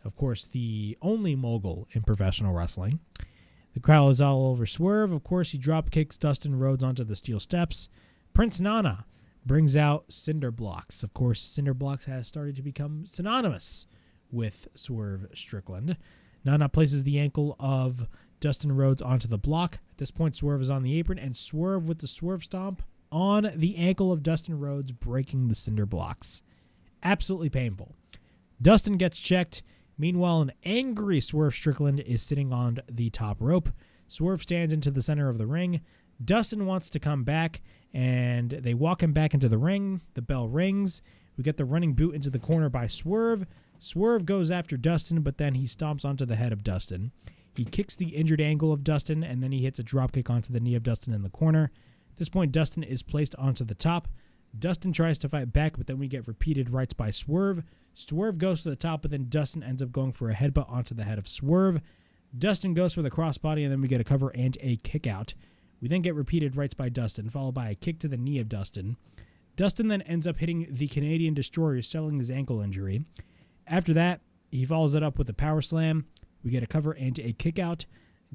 Of course, the only mogul in professional wrestling. The crowd is all over Swerve. Of course, he drop kicks Dustin Rhodes onto the steel steps. Prince Nana brings out cinder blocks. Of course, cinder blocks has started to become synonymous with Swerve Strickland. Nana places the ankle of Dustin Rhodes onto the block. At this point, Swerve is on the apron, and Swerve with the Swerve Stomp on the ankle of Dustin Rhodes, breaking the cinder blocks. Absolutely painful. Dustin gets checked. Meanwhile, an angry Swerve Strickland is sitting on the top rope. Swerve stands into the center of the ring. Dustin wants to come back, and they walk him back into the ring. The bell rings. We get the running boot into the corner by Swerve. Swerve goes after Dustin, but then he stomps onto the head of Dustin. He kicks the injured ankle of Dustin, and then he hits a dropkick onto the knee of Dustin in the corner. At this point, Dustin is placed onto the top. Dustin tries to fight back, but then we get repeated rights by Swerve. Swerve goes to the top, but then Dustin ends up going for a headbutt onto the head of Swerve. Dustin goes for the crossbody, and then we get a cover and a kick out. We then get repeated rights by Dustin, followed by a kick to the knee of Dustin. Dustin then ends up hitting the Canadian Destroyer, selling his ankle injury. After that, he follows it up with a power slam. We get a cover and a kick out.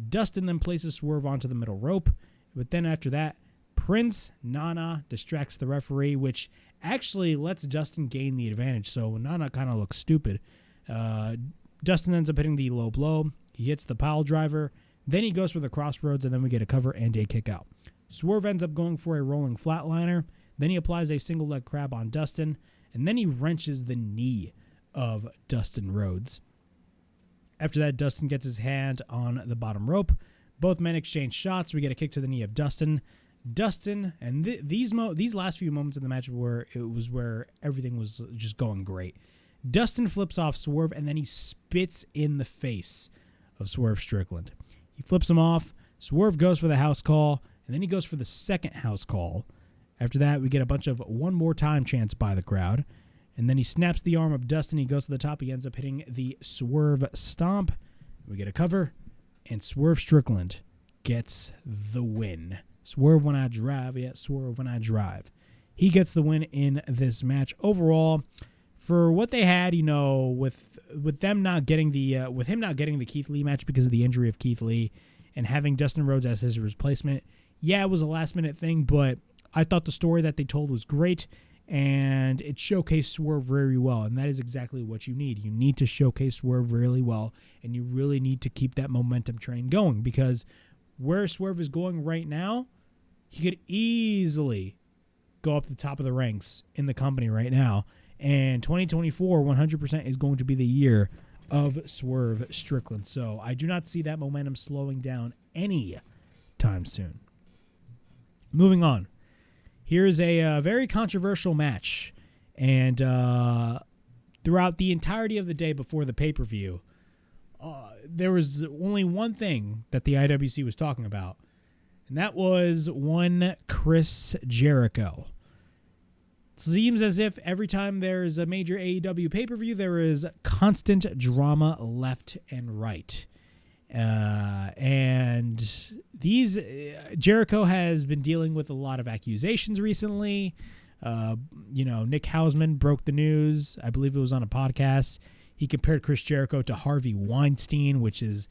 Dustin then places Swerve onto the middle rope. But then after that, Prince Nana distracts the referee, which actually lets Dustin gain the advantage. So Nana kind of looks stupid. Dustin ends up hitting the low blow. He hits the pile driver. Then he goes for the crossroads, and then we get a cover and a kick out. Swerve ends up going for a rolling flatliner. Then he applies a single leg crab on Dustin, and then he wrenches the knee of Dustin Rhodes. After that, Dustin gets his hand on the bottom rope. Both men exchange shots. We get a kick to the knee of Dustin. And these last few moments in the match where everything was just going great. Dustin flips off Swerve, and then he spits in the face of Swerve Strickland. He flips him off. Swerve goes for the house call, and then he goes for the second house call. After that, we get a bunch of one more time chants by the crowd. And then he snaps the arm of Dustin. He goes to the top. He ends up hitting the Swerve Stomp. We get a cover, and Swerve Strickland gets the win. Swerve when I drive. Yeah, Swerve when I drive. He gets the win in this match. Overall, for what they had, with them not getting with him not getting the Keith Lee match because of the injury of Keith Lee, and having Dustin Rhodes as his replacement. Yeah, it was a last minute thing, but I thought the story that they told was great, and it showcased Swerve very well, and that is exactly what you need. You need to showcase Swerve really well, and you really need to keep that momentum train going, because where Swerve is going right now, he could easily go up the top of the ranks in the company right now. And 2024, 100% is going to be the year of Swerve Strickland. So I do not see that momentum slowing down any time soon. Moving on. Here's a very controversial match. And throughout the entirety of the day before the pay-per-view, there was only one thing that the IWC was talking about. And that was one Chris Jericho. Seems as if every time there's a major AEW pay-per-view, there is constant drama left and right. And these Jericho has been dealing with a lot of accusations recently. Nick Hausman broke the news. I believe it was on a podcast. He compared Chris Jericho to Harvey Weinstein, which is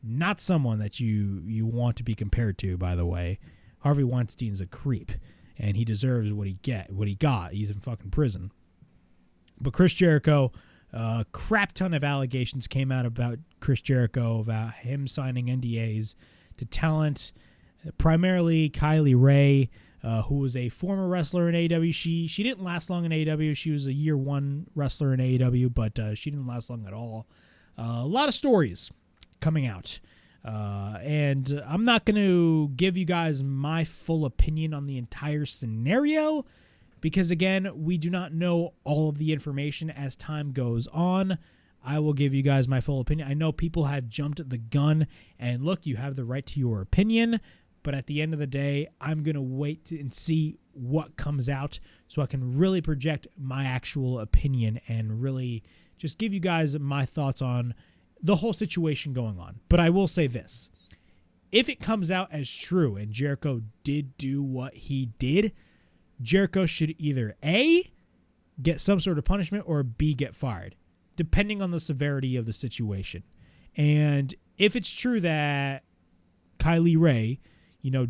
not someone that you want to be compared to, by the way. Harvey Weinstein's a creep, and he deserves what he got. He's in fucking prison. But Chris Jericho, a crap ton of allegations came out about Chris Jericho, about him signing NDAs to talent, primarily Kylie Ray, who was a former wrestler in AEW. She didn't last long in AEW. She was a year one wrestler in AEW, but she didn't last long at all. A lot of stories coming out. And I'm not going to give you guys my full opinion on the entire scenario because, again, we do not know all of the information as time goes on. I will give you guys my full opinion. I know people have jumped the gun, and look, you have the right to your opinion, but at the end of the day, I'm going to wait and see what comes out so I can really project my actual opinion and really just give you guys my thoughts on the whole situation going on. But I will say this. If it comes out as true and Jericho did do what he did, Jericho should either A, get some sort of punishment, or B, get fired, depending on the severity of the situation. And if it's true that Kylie Ray,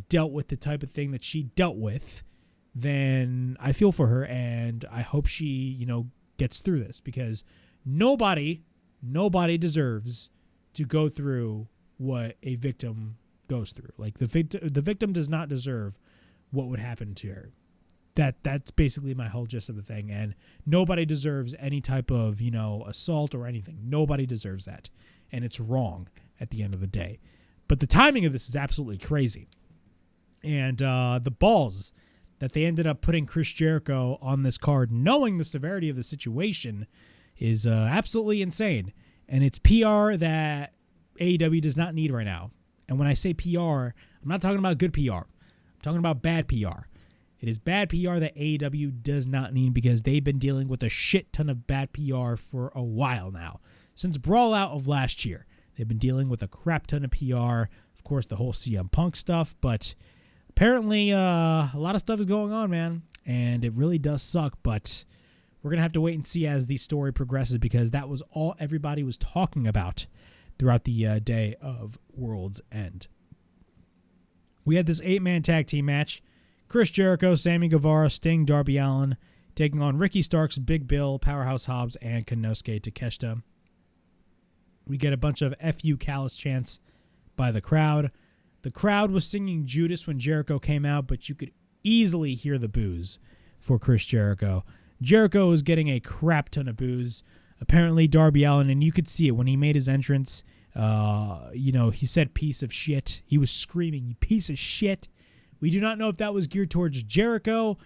dealt with the type of thing that she dealt with, then I feel for her and I hope she, gets through this, because nobody deserves to go through what a victim goes through. Like the victim does not deserve what would happen to her. That's basically my whole gist of the thing. And nobody deserves any type of, assault or anything. Nobody deserves that. And it's wrong at the end of the day. But the timing of this is absolutely crazy. And the balls that they ended up putting Chris Jericho on this card, knowing the severity of the situation, is absolutely insane. And it's PR that AEW does not need right now. And when I say PR, I'm not talking about good PR. I'm talking about bad PR. It is bad PR that AEW does not need, because they've been dealing with a shit ton of bad PR for a while now. Since Brawl Out of last year, they've been dealing with a crap ton of PR. Of course, the whole CM Punk stuff, but apparently a lot of stuff is going on, man. And it really does suck, but we're going to have to wait and see as the story progresses, because that was all everybody was talking about throughout the day of World's End. We had this 8-man tag team match. Chris Jericho, Sammy Guevara, Sting, Darby Allin, taking on Ricky Starks, Big Bill, Powerhouse Hobbs, and Konosuke Takeshita. We get a bunch of F.U. Callous chants by the crowd. The crowd was singing Judas when Jericho came out, but you could easily hear the boos for Chris Jericho. Jericho was getting a crap ton of boos. Apparently, Darby Allin, and you could see it when he made his entrance, he said piece of shit. He was screaming, "You piece of shit." We do not know if that was geared towards Jericho.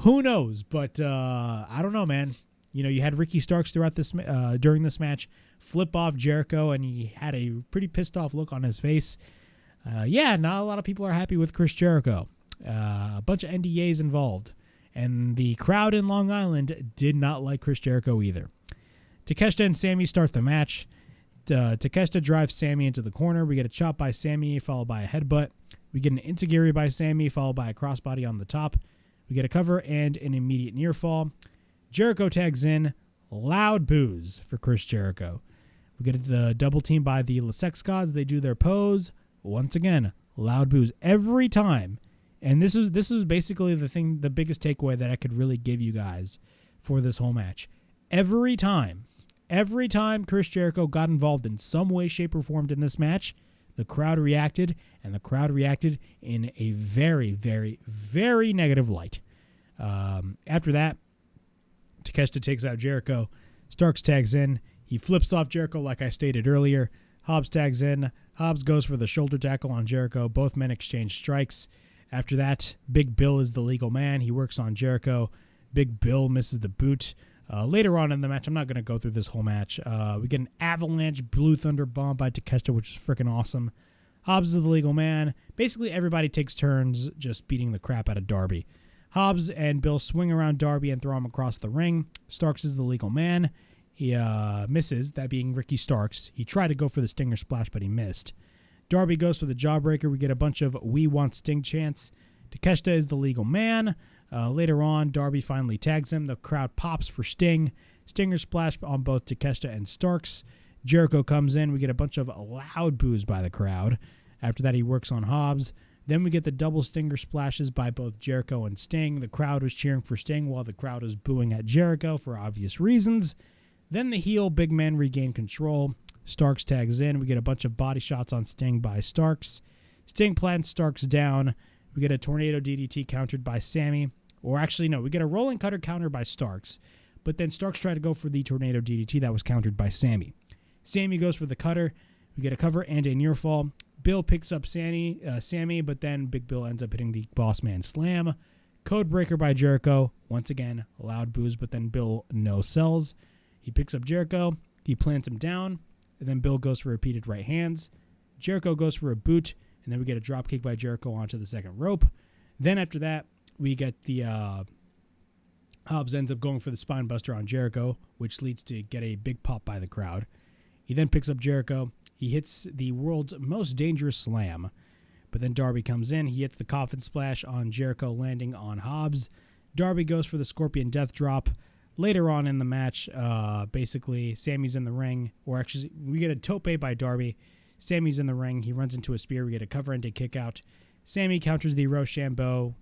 Who knows? But I don't know, man. You had Ricky Starks throughout this during this match flip off Jericho, and he had a pretty pissed off look on his face. Not a lot of people are happy with Chris Jericho. A bunch of NDAs involved. And the crowd in Long Island did not like Chris Jericho either. Takeshita and Sammy start the match. Takeshita drives Sammy into the corner. We get a chop by Sammy, followed by a headbutt. We get an enziguri by Sammy, followed by a crossbody on the top. We get a cover and an immediate near fall. Jericho tags in, loud boos for Chris Jericho. We get the double team by the Sex Gods. They do their pose. Once again, loud boos every time. And this is basically the biggest takeaway that I could really give you guys for this whole match. Every time Chris Jericho got involved in some way, shape, or form in this match, the crowd reacted, and the crowd reacted in a very, very, very negative light. After that, Takeshita takes out Jericho. Starks tags in. He flips off Jericho like I stated earlier. Hobbs tags in. Hobbs goes for the shoulder tackle on Jericho. Both men exchange strikes. After that, Big Bill is the legal man. He works on Jericho. Big Bill misses the boot. Later on in the match, I'm not going to go through this whole match. We get an avalanche Blue Thunder bomb by Takeshita, which is freaking awesome. Hobbs is the legal man. Basically, everybody takes turns just beating the crap out of Darby. Hobbs and Bill swing around Darby and throw him across the ring. Starks is the legal man. He misses, that being Ricky Starks. He tried to go for the Stinger Splash, but he missed. Darby goes for the Jawbreaker. We get a bunch of "We Want Sting" chants. Takeshita is the legal man. Later on, Darby finally tags him. The crowd pops for Sting. Stinger Splash on both Takeshita and Starks. Jericho comes in. We get a bunch of loud boos by the crowd. After that, he works on Hobbs. Then we get the double Stinger Splashes by both Jericho and Sting. The crowd was cheering for Sting while the crowd was booing at Jericho for obvious reasons. Then the heel big man regain control. Starks tags in. We get a bunch of body shots on Sting by Starks. Sting plants Starks down. We get a tornado DDT countered by Sammy. Or actually, no, we get a rolling cutter counter by Starks. But then Starks tried to go for the tornado DDT that was countered by Sammy. Sammy goes for the cutter. We get a cover and a near fall. Bill picks up Sammy, but then Big Bill ends up hitting the Boss Man Slam. Code breaker by Jericho. Once again, loud boos, but then Bill no sells. He picks up Jericho. He plants him down. And then Bill goes for repeated right hands. Jericho goes for a boot. And then we get a drop kick by Jericho onto the second rope. Then after that, we get the Hobbs ends up going for the spine buster on Jericho, which leads to get a big pop by the crowd. He then picks up Jericho. He hits the world's most dangerous slam. But then Darby comes in. He hits the coffin splash on Jericho, landing on Hobbs. Darby goes for the Scorpion Death Drop. Later on in the match, basically, Sammy's in the ring. Or actually, we get a tope by Darby. Sammy's in the ring. He runs into a spear. We get a cover and a kick out. Sammy counters the Rochambeau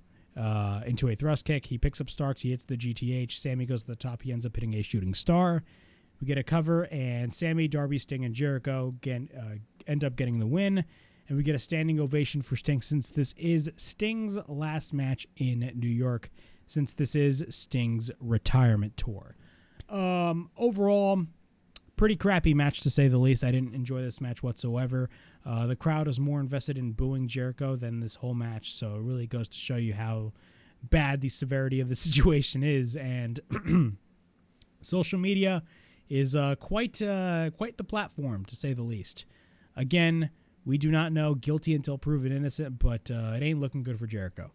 into a thrust kick. He picks up Starks. He hits the GTH. Sammy goes to the top. He ends up hitting a shooting star. We get a cover, and Sammy, Darby, Sting, and Jericho end up getting the win. And we get a standing ovation for Sting since this is Sting's last match in New York, since this is Sting's retirement tour. Overall, pretty crappy match to say the least. I didn't enjoy this match whatsoever. The crowd is more invested in booing Jericho than this whole match, so it really goes to show you how bad the severity of the situation is. And social media is quite the platform, to say the least. Again, we do not know, guilty until proven innocent, but it ain't looking good for Jericho.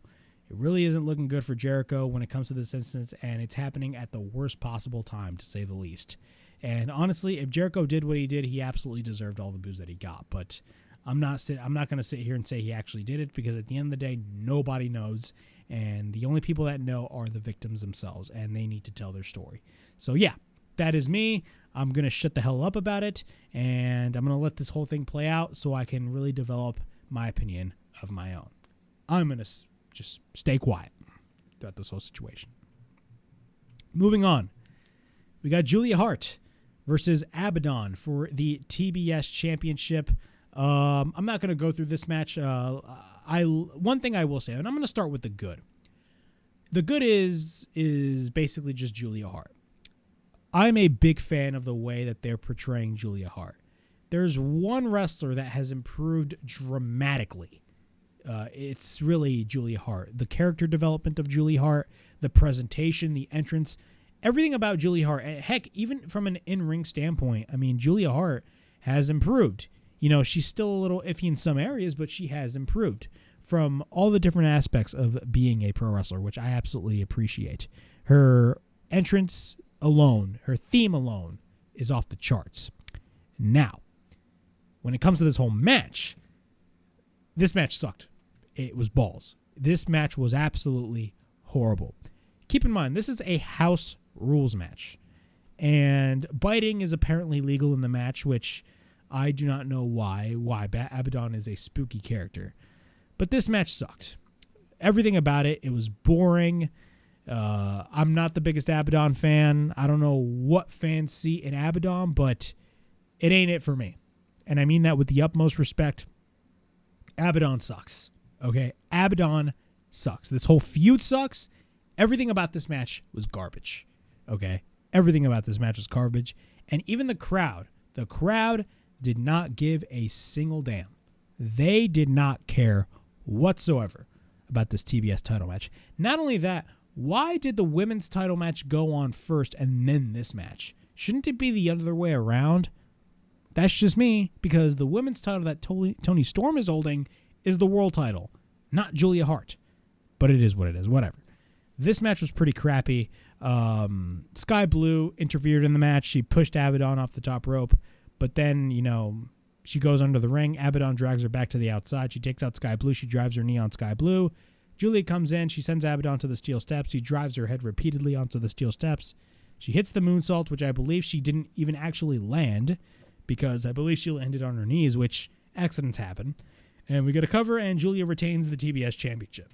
It really isn't looking good for Jericho when it comes to this instance, and it's happening at the worst possible time, to say the least. And honestly, if Jericho did what he did, he absolutely deserved all the boos that he got. But I'm not going to sit here and say he actually did it, because at the end of the day, nobody knows. And the only people that know are the victims themselves, and they need to tell their story. So yeah, that is me. I'm going to shut the hell up about it, and I'm going to let this whole thing play out so I can really develop my opinion of my own. I'm going to just stay quiet throughout this whole situation. Moving on. We got Julia Hart versus Abadon for the TBS Championship. I'm not going to go through this match. One thing I will say, and I'm going to start with the good. The good is basically just Julia Hart. I'm a big fan of the way that they're portraying Julia Hart. There's one wrestler that has improved dramatically. It's really Julia Hart. The character development of Julia Hart, the presentation, the entrance, everything about Julia Hart. Heck, even from an in-ring standpoint, I mean, Julia Hart has improved. You know, she's still a little iffy in some areas, but she has improved from all the different aspects of being a pro wrestler, which I absolutely appreciate. Her entrance alone, her theme alone, is off the charts. Now, when it comes to this whole match, this match sucked. It was balls. This match was absolutely horrible. Keep in mind, this is a house rules match. And biting is apparently legal in the match, which I do not know why. Abadon is a spooky character. But this match sucked. Everything about it, it was boring. I'm not the biggest Abadon fan. I don't know what fans see in Abadon, but it ain't it for me. And I mean that with the utmost respect. Abadon sucks. Okay? Abadon sucks. This whole feud sucks. Everything about this match was garbage. Okay? Everything about this match was garbage. And even the crowd did not give a single damn. They did not care whatsoever about this TBS title match. Not only that, why did the women's title match go on first and then this match? Shouldn't it be the other way around? That's just me, because the women's title that Toni Storm is holding is the world title, not Julia Hart. But it is what it is, whatever. This match was pretty crappy. Sky Blue interfered in the match. She pushed Abadon off the top rope, but then, she goes under the ring. Abadon drags her back to the outside. She takes out Sky Blue. She drives her knee on Sky Blue. Julia comes in. She sends Abadon to the steel steps. She drives her head repeatedly onto the steel steps. She hits the moonsault, which I believe she didn't even actually land, because I believe she landed on her knees, which accidents happen. And we get a cover, and Julia retains the TBS championship.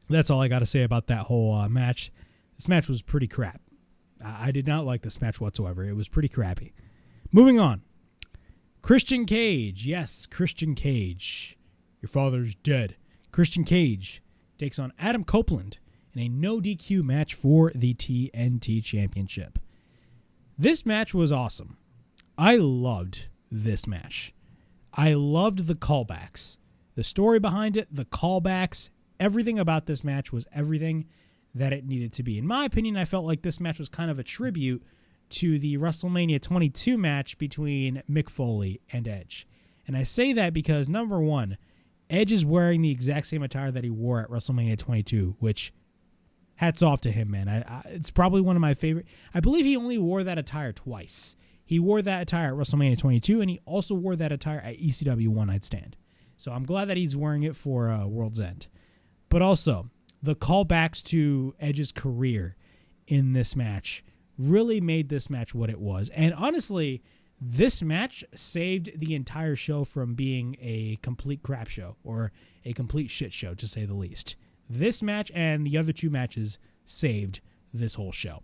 That's all I got to say about that whole match. This match was pretty crap. I did not like this match whatsoever. It was pretty crappy. Moving on. Christian Cage. Yes, Christian Cage. Your father's dead. Christian Cage takes on Adam Copeland in a no DQ match for the TNT Championship. This match was awesome. I loved this match. I loved the callbacks. The story behind it, the callbacks, everything about this match was everything that it needed to be. In my opinion, I felt like this match was kind of a tribute to the WrestleMania 22 match between Mick Foley and Edge. And I say that because, number one, Edge is wearing the exact same attire that he wore at WrestleMania 22, which, hats off to him, man. It's probably one of my favorite. I believe he only wore that attire twice. He wore that attire at WrestleMania 22, and he also wore that attire at ECW One Night Stand. So I'm glad that he's wearing it for World's End. But also, the callbacks to Edge's career in this match really made this match what it was. And honestly, this match saved the entire show from being a complete crap show, or a complete shit show, to say the least. This match and the other two matches saved this whole show.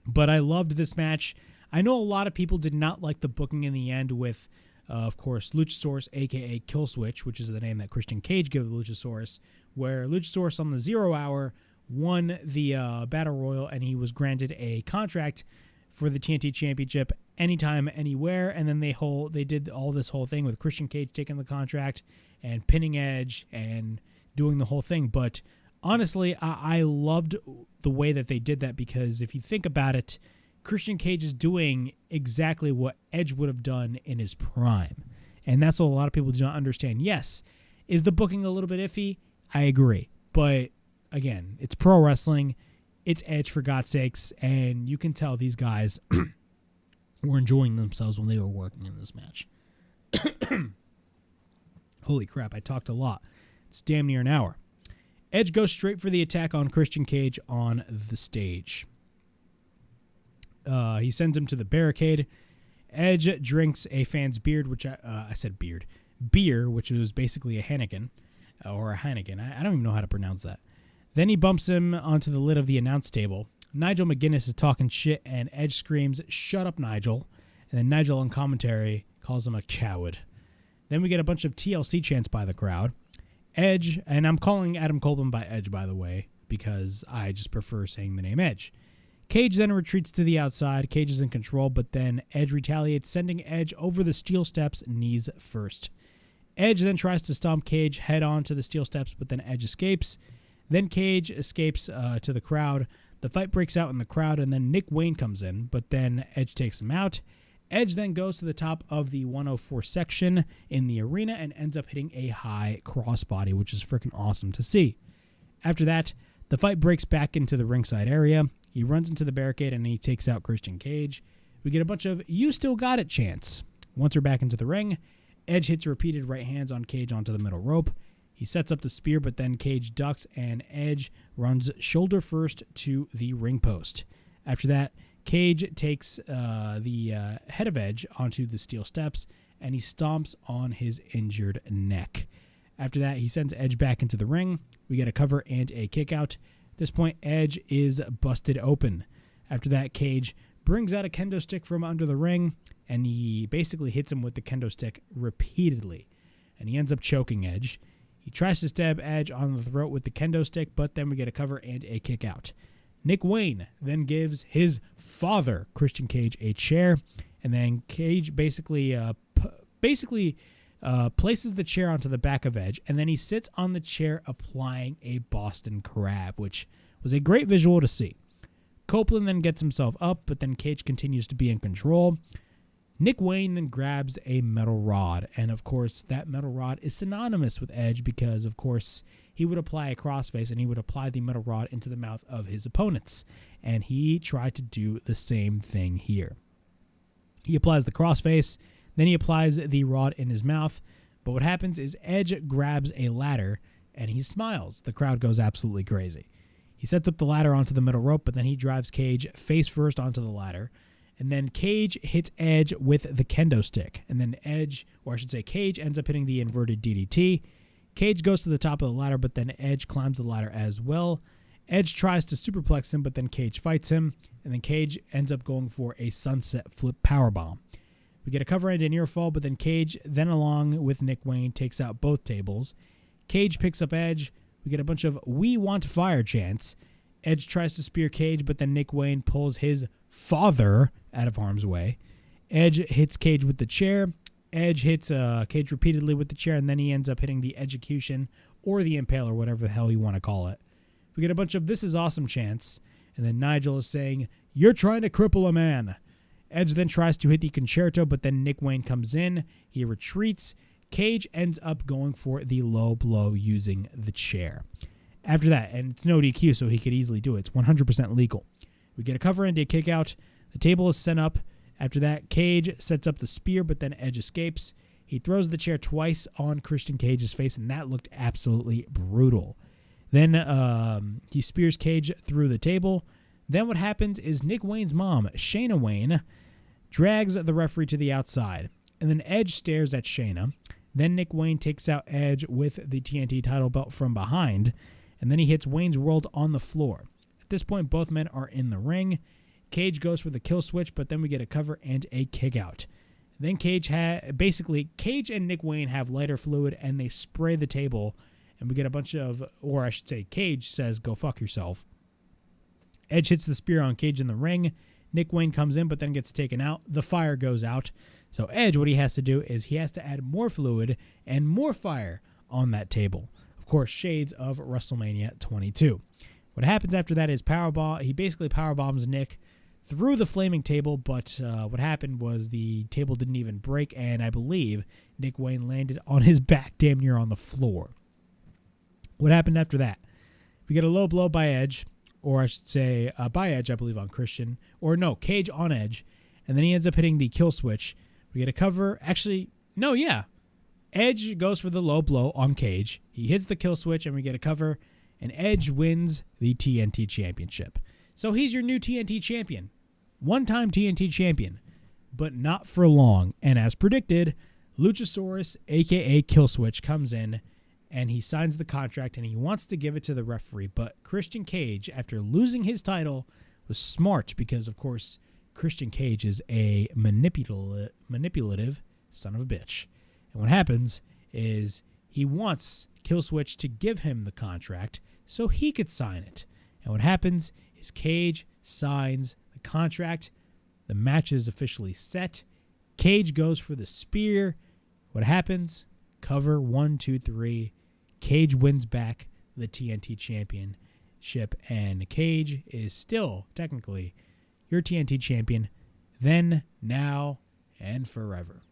But I loved this match. I know a lot of people did not like the booking in the end with, of course, Luchasaurus, a.k.a. Killswitch, which is the name that Christian Cage gave Luchasaurus, where Luchasaurus on the 0 Hour won the Battle Royal, and he was granted a contract for the TNT Championship anytime, anywhere, and then they did all this whole thing with Christian Cage taking the contract and pinning Edge and doing the whole thing. But honestly, I loved the way that they did that, because if you think about it, Christian Cage is doing exactly what Edge would have done in his prime. And that's what a lot of people do not understand. Yes, is the booking a little bit iffy? I agree. But again, it's pro wrestling. It's Edge, for God's sakes. And you can tell these guys were enjoying themselves when they were working in this match. Holy crap, I talked a lot. It's damn near an hour. Edge goes straight for the attack on Christian Cage on the stage. He sends him to the barricade. Edge drinks a fan's beard, which I said beard. Beer, which was basically a Heineken, or a Heineken. I don't even know how to pronounce that. Then he bumps him onto the lid of the announce table. Nigel McGuinness is talking shit, and Edge screams, "Shut up, Nigel." And then Nigel on commentary calls him a coward. Then we get a bunch of TLC chants by the crowd. Edge, and I'm calling Adam Copeland by Edge, by the way, because I just prefer saying the name Edge. Cage then retreats to the outside. Cage is in control, but then Edge retaliates, sending Edge over the steel steps, knees first. Edge then tries to stomp Cage head on to the steel steps, but then Edge escapes. Then Cage escapes to the crowd. The fight breaks out in the crowd, and then Nick Wayne comes in, but then Edge takes him out. Edge then goes to the top of the 104 section in the arena and ends up hitting a high crossbody, which is freaking awesome to see. After that, the fight breaks back into the ringside area. He runs into the barricade and he takes out Christian Cage. We get a bunch of "You still got it" chants. Once we're back into the ring, Edge hits repeated right hands on Cage onto the middle rope. He sets up the spear, but then Cage ducks and Edge runs shoulder first to the ring post. After that, Cage takes the head of Edge onto the steel steps, and he stomps on his injured neck. After that, he sends Edge back into the ring. We get a cover and a kick out. At this point, Edge is busted open. After that, Cage brings out a kendo stick from under the ring, and he basically hits him with the kendo stick repeatedly, and he ends up choking Edge. He tries to stab Edge on the throat with the kendo stick, but then we get a cover and a kick out. Nick Wayne then gives his father, Christian Cage, a chair, and then Cage basically places the chair onto the back of Edge, and then he sits on the chair applying a Boston Crab, which was a great visual to see. Copeland then gets himself up, but then Cage continues to be in control. Nick Wayne then grabs a metal rod, and of course that metal rod is synonymous with Edge because of course he would apply a crossface and he would apply the metal rod into the mouth of his opponents, and he tried to do the same thing here. He applies the crossface, then he applies the rod in his mouth, but what happens is Edge grabs a ladder and he smiles. The crowd goes absolutely crazy. He sets up the ladder onto the middle rope, but then he drives Cage face first onto the ladder. And then Cage hits Edge with the kendo stick. And then Cage ends up hitting the inverted DDT. Cage goes to the top of the ladder, but then Edge climbs the ladder as well. Edge tries to superplex him, but then Cage fights him. And then Cage ends up going for a sunset flip powerbomb. We get a cover and a near fall, but then Cage, then along with Nick Wayne, takes out both tables. Cage picks up Edge. We get a bunch of "We Want Fire" chants. Edge tries to spear Cage, but then Nick Wayne pulls his father out of harm's way. Edge hits Cage with the chair. Edge hits Cage repeatedly with the chair, and then he ends up hitting the execution or the impale or whatever the hell you want to call it. We get a bunch of "This is awesome" chants, and then Nigel is saying, "You're trying to cripple a man." Edge then tries to hit the concerto, but then Nick Wayne comes in. He retreats. Cage ends up going for the low blow using the chair. After that, and it's no DQ, so he could easily do it. It's 100% legal. We get a cover and a kick out. The table is sent up. After that, Cage sets up the spear, but then Edge escapes. He throws the chair twice on Christian Cage's face, and that looked absolutely brutal. Then he spears Cage through the table. Then what happens is Nick Wayne's mom, Shayna Wayne, drags the referee to the outside. And then Edge stares at Shayna. Then Nick Wayne takes out Edge with the TNT title belt from behind. And then he hits Wayne's World on the floor. At this point, both men are in the ring. Cage goes for the kill switch, but then we get a cover and a kick out. Then Cage and Nick Wayne have lighter fluid, and they spray the table. And we get a bunch of, or I should say, Cage says, "Go fuck yourself." Edge hits the spear on Cage in the ring. Nick Wayne comes in, but then gets taken out. The fire goes out. So Edge, what he has to do is he has to add more fluid and more fire on that table. Of course, shades of WrestleMania 22. What happens after that is he basically powerbombs Nick through the flaming table, but what happened was the table didn't even break, and I believe Nick Wayne landed on his back damn near on the floor. What happened after that? We get a low blow by Edge, or I should say by Edge, I believe, on Christian. Or no, Cage on Edge, and then he ends up hitting the kill switch. We get a cover. Actually, no, yeah. Edge goes for the low blow on Cage. He hits the kill switch, and we get a cover, and Edge wins the TNT Championship. So he's your new TNT champion. One-time TNT champion, but not for long. And as predicted, Luchasaurus, a.k.a. Killswitch, comes in, and he signs the contract, and he wants to give it to the referee. But Christian Cage, after losing his title, was smart because, of course, Christian Cage is a manipulative son of a bitch. And what happens is he wants Killswitch to give him the contract so he could sign it. And what happens is Cage signs the contract. The match is officially set. Cage goes for the spear. What happens? Cover 1, 2, 3. Cage wins back the TNT Championship, and Cage is still technically your TNT champion, then, now, and forever.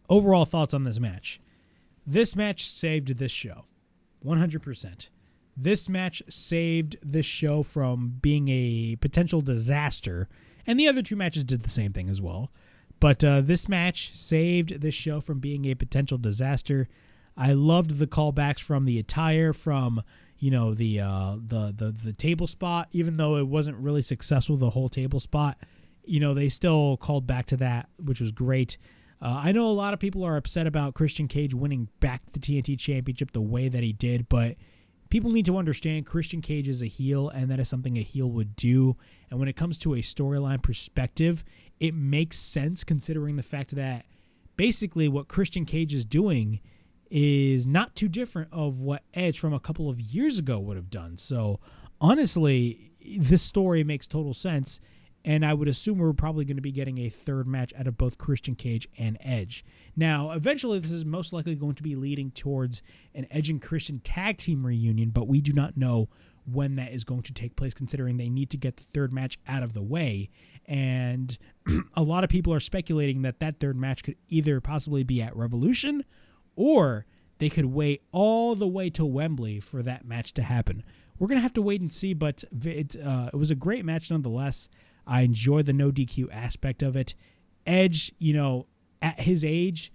Overall thoughts on this match. This match saved this show. 100%. This match saved this show from being a potential disaster, and the other two matches did the same thing as well. But this match saved this show from being a potential disaster. I loved the callbacks from the attire, from the table spot, even though it wasn't really successful, the whole table spot, they still called back to that, which was great. I know a lot of people are upset about Christian Cage winning back the TNT Championship the way that he did, but people need to understand Christian Cage is a heel, and that is something a heel would do. And when it comes to a storyline perspective, it makes sense considering the fact that basically what Christian Cage is doing is not too different of what Edge from a couple of years ago would have done. So honestly, this story makes total sense, and I would assume we're probably going to be getting a third match out of both Christian Cage and Edge. Now, eventually this is most likely going to be leading towards an Edge and Christian tag team reunion, but we do not know when that is going to take place, considering they need to get the third match out of the way. And a lot of people are speculating that third match could either possibly be at Revolution, or they could wait all the way to Wembley for that match to happen. We're going to have to wait and see, but it was a great match nonetheless. I enjoyed the no DQ aspect of it. Edge, at his age,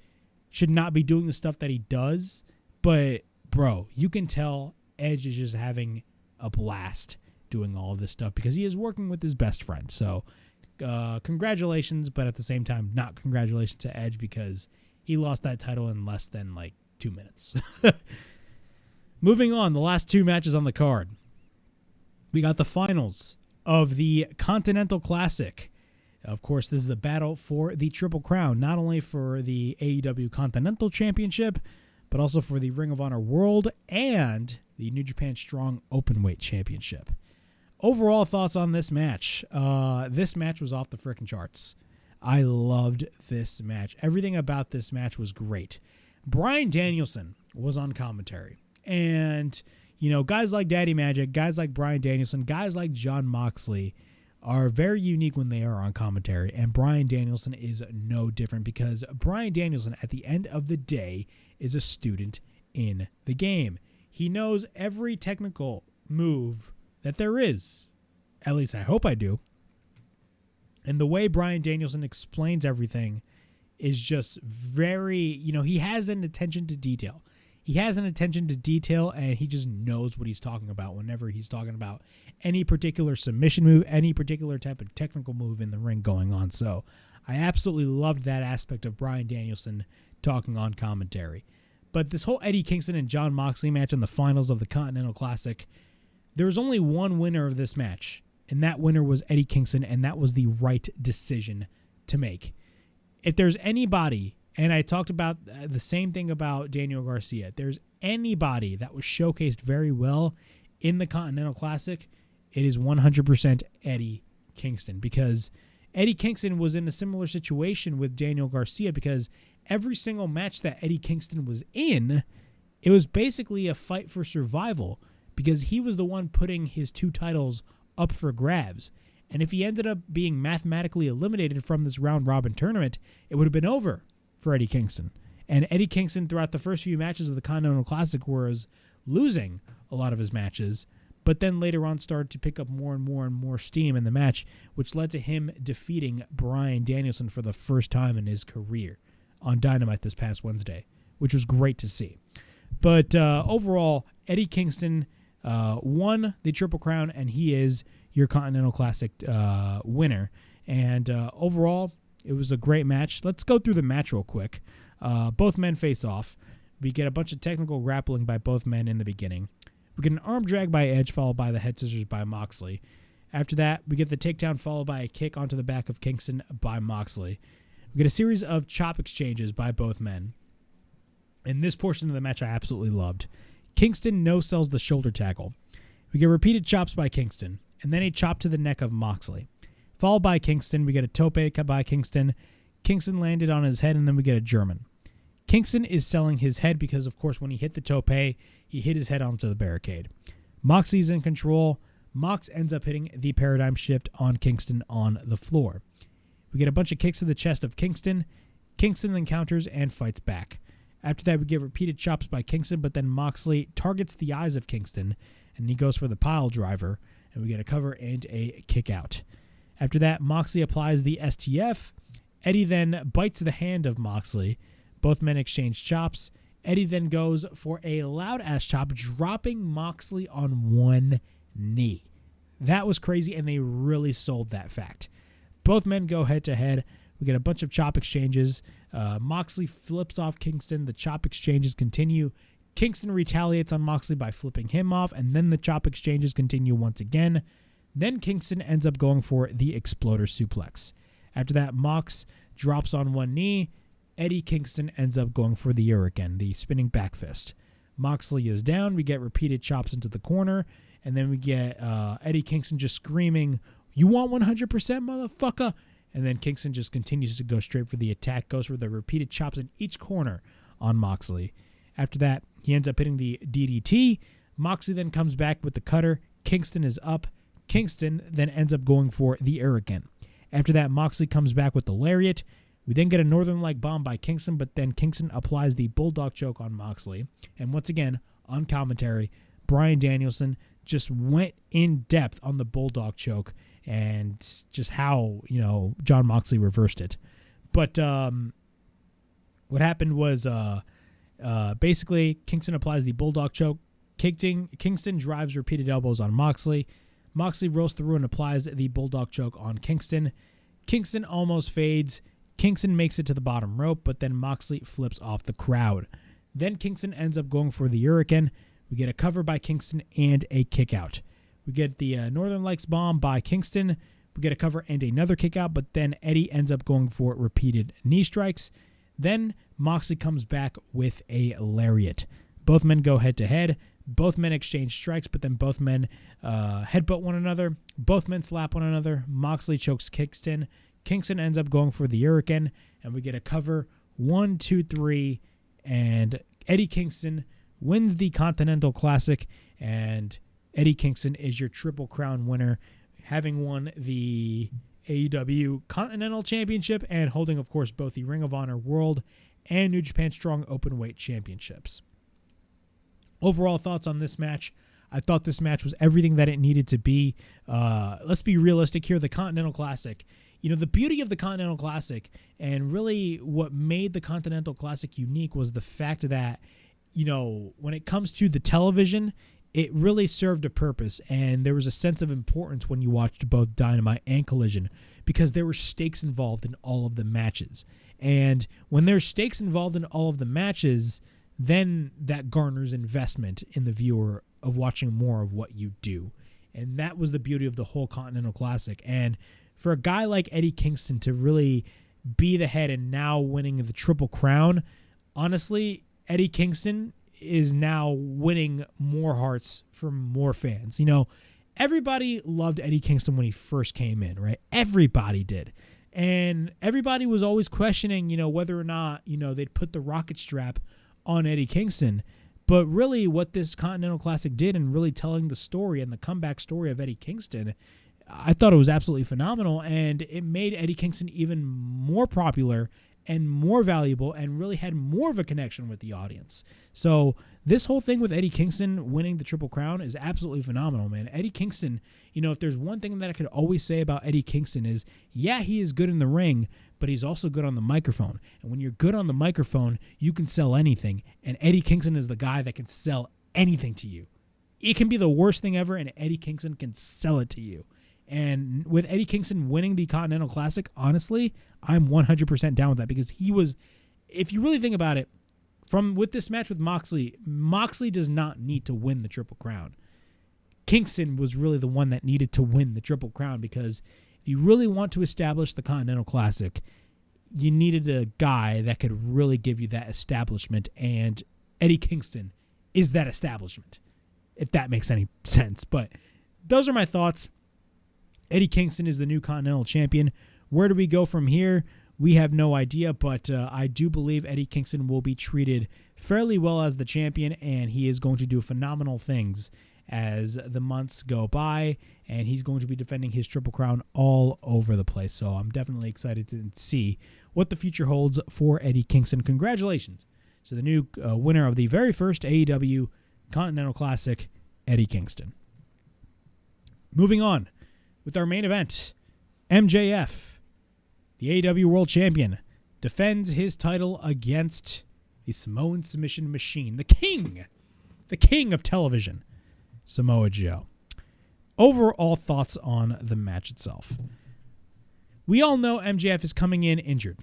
should not be doing the stuff that he does, but, bro, you can tell Edge is just having a blast doing all of this stuff because he is working with his best friend. So, congratulations, but at the same time, not congratulations to Edge because he lost that title in less than 2 minutes. Moving on, the last two matches on the card. We got the finals of the Continental Classic. Of course, this is a battle for the Triple Crown, not only for the AEW Continental Championship, but also for the Ring of Honor World and the New Japan Strong Openweight Championship. Overall thoughts on this match. This match was off the frickin' charts. I loved this match. Everything about this match was great. Bryan Danielson was on commentary. And, guys like Daddy Magic, guys like Bryan Danielson, guys like Jon Moxley are very unique when they are on commentary. And Bryan Danielson is no different because Bryan Danielson, at the end of the day, is a student in the game. He knows every technical move that there is. At least I hope I do. And the way Bryan Danielson explains everything is just very, he has an attention to detail. He has an attention to detail, and he just knows what he's talking about whenever he's talking about any particular submission move, any particular type of technical move in the ring going on. So I absolutely loved that aspect of Bryan Danielson talking on commentary. But this whole Eddie Kingston and Jon Moxley match in the finals of the Continental Classic, there was only one winner of this match, and that winner was Eddie Kingston, and that was the right decision to make. If there's anybody, and I talked about the same thing about Daniel Garcia, if there's anybody that was showcased very well in the Continental Classic, it is 100% Eddie Kingston, because Eddie Kingston was in a similar situation with Daniel Garcia, because every single match that Eddie Kingston was in, it was basically a fight for survival, because he was the one putting his two titles up for grabs. And if he ended up being mathematically eliminated from this round-robin tournament, it would have been over for Eddie Kingston. And Eddie Kingston, throughout the first few matches of the Continental Classic, was losing a lot of his matches, but then later on started to pick up more and more and more steam in the match, which led to him defeating Bryan Danielson for the first time in his career on Dynamite this past Wednesday, which was great to see. But overall, Eddie Kingston won the Triple Crown, and he is your Continental Classic winner. And overall, it was a great match. Let's go through the match real quick. Both men face off. We get a bunch of technical grappling by both men in the beginning. We get an arm drag by Edge, followed by the head scissors by Moxley. After that, we get the takedown, followed by a kick onto the back of Kingston by Moxley. We get a series of chop exchanges by both men. In this portion of the match, I absolutely loved. Kingston no-sells the shoulder tackle. We get repeated chops by Kingston, and then a chop to the neck of Moxley. Followed by Kingston, we get a tope by Kingston. Kingston landed on his head, and then we get a German. Kingston is selling his head because, of course, when he hit the tope, he hit his head onto the barricade. Moxley's in control. Mox ends up hitting the paradigm shift on Kingston on the floor. We get a bunch of kicks to the chest of Kingston. Kingston then counters and fights back. After that, we get repeated chops by Kingston, but then Moxley targets the eyes of Kingston, and he goes for the pile driver, and we get a cover and a kick out. After that, Moxley applies the STF. Eddie then bites the hand of Moxley. Both men exchange chops. Eddie then goes for a loud-ass chop, dropping Moxley on one knee. That was crazy, and they really sold that fact. Both men go head-to-head. We get a bunch of chop exchanges. Moxley flips off Kingston. The chop exchanges continue. Kingston retaliates on Moxley by flipping him off, and then the chop exchanges continue once again. Then Kingston ends up going for the Exploder Suplex. After that, Mox drops on one knee. Eddie Kingston ends up going for the Hurricane, the spinning back fist. Moxley is down. We get repeated chops into the corner, and then we get Eddie Kingston just screaming, "You want 100%, motherfucker?" And then Kingston just continues to go straight for the attack, goes for the repeated chops in each corner on Moxley. After that, he ends up hitting the DDT. Moxley then comes back with the cutter. Kingston is up. Kingston then ends up going for the Hurricane. After that, Moxley comes back with the Lariat. We then get a Northern Light bomb by Kingston, but then Kingston applies the Bulldog choke on Moxley. And once again, on commentary, Bryan Danielson just went in depth on the Bulldog choke and just how, Jon Moxley reversed it. But what happened was basically Kingston applies the Bulldog choke. Kingston drives repeated elbows on Moxley. Moxley rolls through and applies the Bulldog choke on Kingston. Kingston almost fades. Kingston makes it to the bottom rope, but then Moxley flips off the crowd. Then Kingston ends up going for the Hurricane. We get a cover by Kingston and a kick out. We get the Northern Lights bomb by Kingston. We get a cover and another kick out, but then Eddie ends up going for repeated knee strikes. Then Moxley comes back with a lariat. Both men go head to head. Both men exchange strikes, but then both men headbutt one another. Both men slap one another. Moxley chokes Kingston. Kingston ends up going for the Hurricane, and we get a cover. 1, 2, 3, and Eddie Kingston wins the Continental Classic, and Eddie Kingston is your Triple Crown winner, having won the AEW Continental Championship and holding, of course, both the Ring of Honor World and New Japan Strong Openweight Championships. Overall thoughts on this match. I thought this match was everything that it needed to be. Let's be realistic here. The Continental Classic. The beauty of the Continental Classic and really what made the Continental Classic unique was the fact that, when it comes to the television, it really served a purpose, and there was a sense of importance when you watched both Dynamite and Collision because there were stakes involved in all of the matches. And when there's stakes involved in all of the matches, then that garners investment in the viewer of watching more of what you do. And that was the beauty of the whole Continental Classic. And for a guy like Eddie Kingston to really be the head and now winning the Triple Crown, honestly, Eddie Kingston is now winning more hearts from more fans. Everybody loved Eddie Kingston when he first came in, right? Everybody did. And everybody was always questioning, whether or not, they'd put the rocket strap on Eddie Kingston. But really what this Continental Classic did and really telling the story and the comeback story of Eddie Kingston, I thought it was absolutely phenomenal, and it made Eddie Kingston even more popular and more valuable and really had more of a connection with the audience. So this whole thing with Eddie Kingston winning the Triple Crown is absolutely phenomenal, man. Eddie Kingston, if there's one thing that I could always say about Eddie Kingston is, yeah, he is good in the ring, but he's also good on the microphone. And when you're good on the microphone, you can sell anything. And Eddie Kingston is the guy that can sell anything to you. It can be the worst thing ever, and Eddie Kingston can sell it to you. And with Eddie Kingston winning the Continental Classic, honestly, I'm 100% down with that because he was, if you really think about it, with this match with Moxley does not need to win the Triple Crown. Kingston was really the one that needed to win the Triple Crown because if you really want to establish the Continental Classic, you needed a guy that could really give you that establishment, and Eddie Kingston is that establishment, if that makes any sense. But those are my thoughts. Eddie Kingston is the new Continental Champion. Where do we go from here? We have no idea, but I do believe Eddie Kingston will be treated fairly well as the champion, and he is going to do phenomenal things as the months go by, and he's going to be defending his Triple Crown all over the place. So I'm definitely excited to see what the future holds for Eddie Kingston. Congratulations to the new winner of the very first AEW Continental Classic, Eddie Kingston. Moving on with our main event, MJF, the AEW World Champion, defends his title against the Samoan submission machine, the king of television, Samoa Joe. Overall thoughts on the match itself. We all know MJF is coming in injured.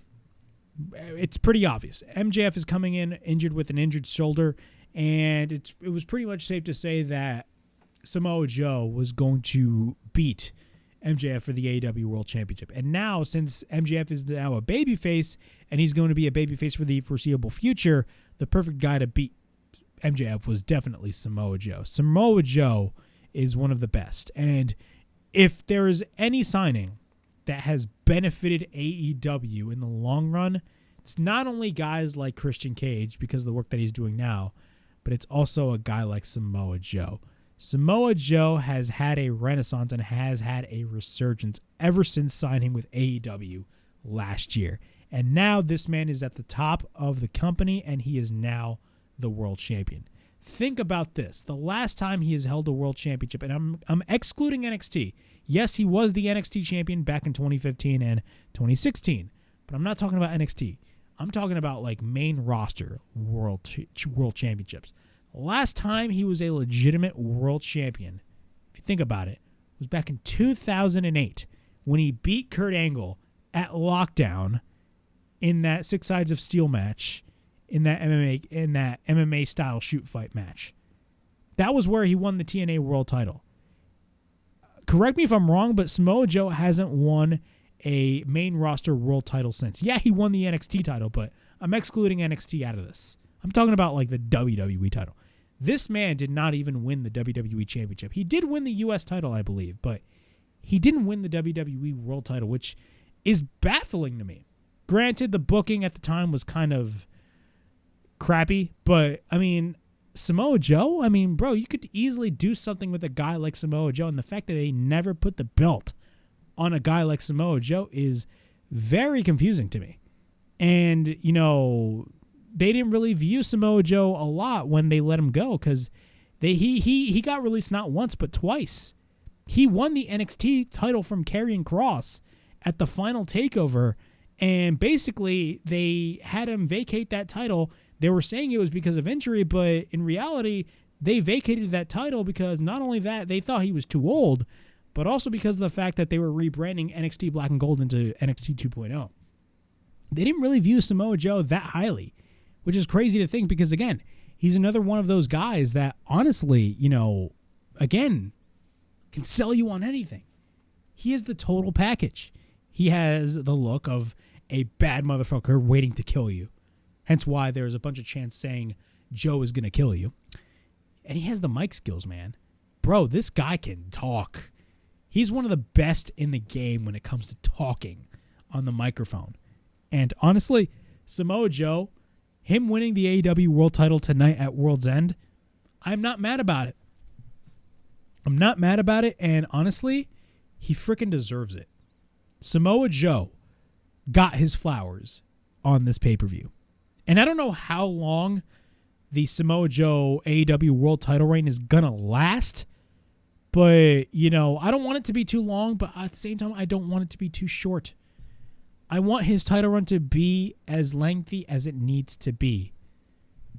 It's pretty obvious. MJF is coming in injured with an injured shoulder, and it was pretty much safe to say that Samoa Joe was going to beat MJF for the AEW World Championship. And now, since MJF is now a babyface, and he's going to be a babyface for the foreseeable future, the perfect guy to beat MJF was definitely Samoa Joe. Samoa Joe is one of the best. And if there is any signing that has benefited AEW in the long run, it's not only guys like Christian Cage because of the work that he's doing now, but it's also a guy like Samoa Joe. Samoa Joe has had a renaissance and has had a resurgence ever since signing with AEW last year. And now this man is at the top of the company, and he is now the world champion. Think about this. The last time he has held a world championship, and I'm excluding NXT. Yes, he was the NXT champion back in 2015 and 2016, but I'm not talking about NXT. I'm talking about like main roster world championships. Last time he was a legitimate world champion, if you think about it, was back in 2008 when he beat Kurt Angle at Lockdown in that 6 Sides of Steel match. In that MMA style shoot fight match. That was where he won the TNA World title. Correct me if I'm wrong, but Samoa Joe hasn't won a main roster world title since. Yeah, he won the NXT title, but I'm excluding NXT out of this. I'm talking about like the WWE title. This man did not even win the WWE Championship. He did win the US title, I believe, but he didn't win the WWE World title, which is baffling to me. Granted, the booking at the time was kind of crappy, but I mean, Samoa Joe, I mean, bro, you could easily do something with a guy like Samoa Joe, and the fact that they never put the belt on a guy like Samoa Joe is very confusing to me. And, you know, they didn't really view Samoa Joe a lot when they let him go, because he got released not once but twice. He won the NXT title from Karrion Kross at the final takeover, and basically they had him vacate that title. They were saying it was because of injury, but in reality, they vacated that title because not only that, they thought he was too old, but also because of the fact that they were rebranding NXT Black and Gold into NXT 2.0. They didn't really view Samoa Joe that highly, which is crazy to think because, again, he's another one of those guys that honestly, you know, again, can sell you on anything. He is the total package. He has the look of a bad motherfucker waiting to kill you. Hence why there's a bunch of chants saying Joe is going to kill you. And he has the mic skills, man. Bro, this guy can talk. He's one of the best in the game when it comes to talking on the microphone. And honestly, Samoa Joe, him winning the AEW World title tonight at World's End, I'm not mad about it. I'm not mad about it, and honestly, he freaking deserves it. Samoa Joe got his flowers on this pay-per-view. And I don't know how long the Samoa Joe AEW World title reign is going to last, but, you know, I don't want it to be too long, but at the same time, I don't want it to be too short. I want his title run to be as lengthy as it needs to be.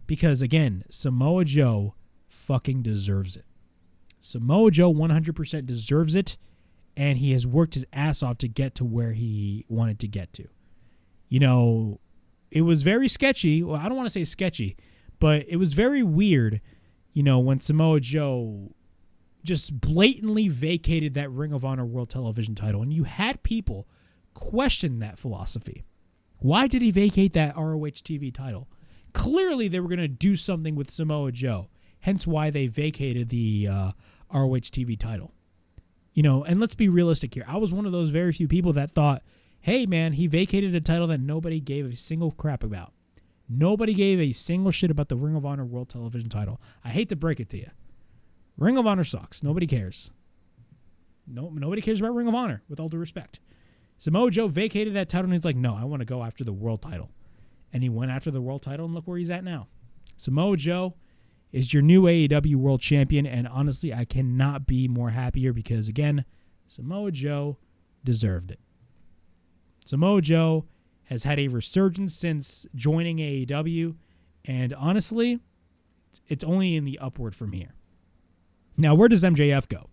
Because, again, Samoa Joe fucking deserves it. Samoa Joe 100% deserves it, and he has worked his ass off to get to where he wanted to get to. You know, it was very sketchy. Well, I don't want to say sketchy, but it was very weird, you know, when Samoa Joe just blatantly vacated that Ring of Honor World Television title, and you had people question that philosophy. Why did he vacate that ROH TV title? Clearly, they were going to do something with Samoa Joe, hence why they vacated the ROH TV title. You know, and let's be realistic here. I was one of those very few people that thought, hey, man, he vacated a title that nobody gave a single crap about. Nobody gave a single shit about the Ring of Honor World Television title. I hate to break it to you. Ring of Honor sucks. Nobody cares. Nobody cares about Ring of Honor, with all due respect. Samoa Joe vacated that title, and he's like, no, I want to go after the world title. And he went after the world title, and look where he's at now. Samoa Joe is your new AEW World Champion, and honestly, I cannot be more happier because, again, Samoa Joe deserved it. Samoa Joe has had a resurgence since joining AEW, And honestly, it's only in the upward from here. Now, where does MJF go?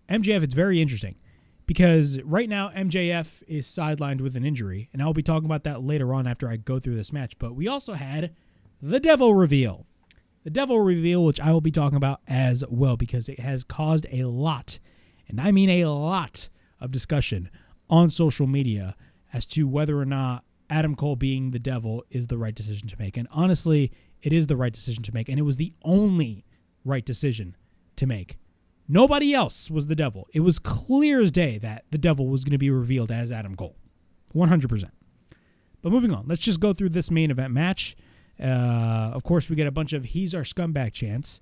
MJF, it's very interesting because right now MJF is sidelined with an injury, and I'll be talking about that later on after I go through this match. But we also had the Devil Reveal. The Devil Reveal, which I will be talking about as well because it has caused a lot, and I mean a lot, of discussion on social media as to whether or not Adam Cole being the devil is the right decision to make. And honestly, it is the right decision to make, and it was the only right decision to make. Nobody else was the devil. It was clear as day that the devil was going to be revealed as Adam Cole. 100%. But moving on, let's just go through this main event match. Of course, we get a bunch of "he's our scumbag" chants.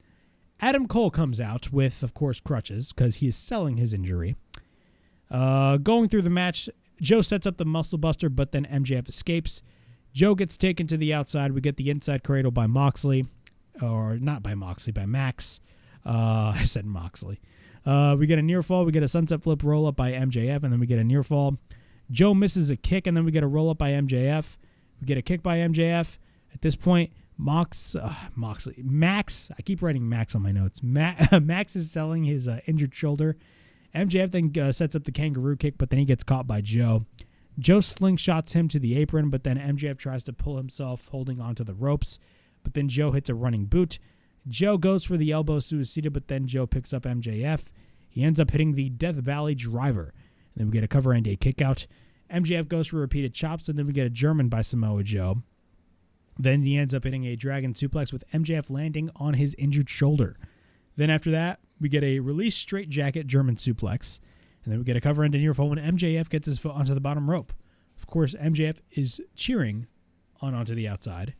Adam Cole comes out with, of course, crutches because he is selling his injury. Going through the match, Joe sets up the muscle buster, but then MJF escapes. Joe gets taken to the outside. We get the inside cradle by Moxley. Or not by Moxley, by Max. I said Moxley. We get a near fall. We get a sunset flip roll up by MJF, and then we get a near fall. Joe misses a kick, and then we get a roll up by MJF. We get a kick by MJF. At this point, Max, I keep writing Max on my notes. Max is selling his injured shoulder. MJF then sets up the kangaroo kick, but then he gets caught by Joe. Joe slingshots him to the apron, but then MJF tries to pull himself, holding onto the ropes. But then Joe hits a running boot. Joe goes for the elbow suicida, but then Joe picks up MJF. He ends up hitting the Death Valley Driver. And then we get a cover and a kick out. MJF goes for repeated chops, and then we get a German by Samoa Joe. Then he ends up hitting a Dragon Suplex with MJF landing on his injured shoulder. Then after that, we get a release straight jacket German suplex. And then we get a cover end near fall when MJF gets his foot onto the bottom rope. Of course, MJF is cheering onto the outside.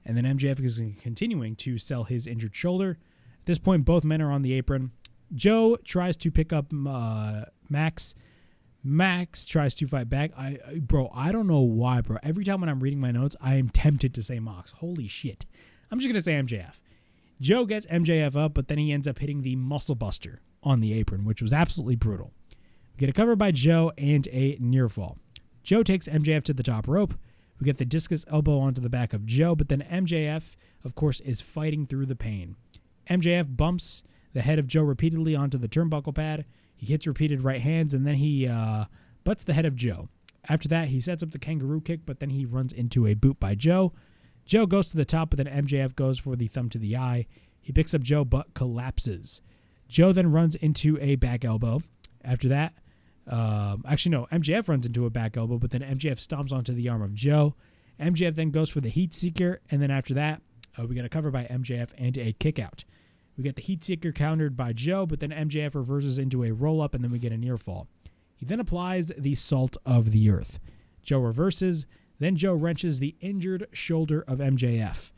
And then MJF is continuing to sell his injured shoulder. At this point, both men are on the apron. Joe tries to pick up Max. Max tries to fight back. I don't know why, bro. Every time when I'm reading my notes, I am tempted to say Mox. Holy shit. I'm just going to say MJF. Joe gets MJF up, but then he ends up hitting the muscle buster on the apron, which was absolutely brutal. We get a cover by Joe and a near fall. Joe takes MJF to the top rope. We get the discus elbow onto the back of Joe, but then MJF, of course, is fighting through the pain. MJF bumps the head of Joe repeatedly onto the turnbuckle pad. He hits repeated right hands, and then he butts the head of Joe. After that, he sets up the kangaroo kick, but then he runs into a boot by Joe. Joe goes to the top, but then MJF goes for the thumb to the eye. He picks up Joe, but collapses. Joe then runs into a back elbow. After that, MJF runs into a back elbow, but then MJF stomps onto the arm of Joe. MJF then goes for the heat seeker, and then after that, we get a cover by MJF and a kick out. We get the heat seeker countered by Joe, but then MJF reverses into a roll up, and then we get a near fall. He then applies the salt of the earth. Joe reverses, then Joe wrenches the injured shoulder of MJF.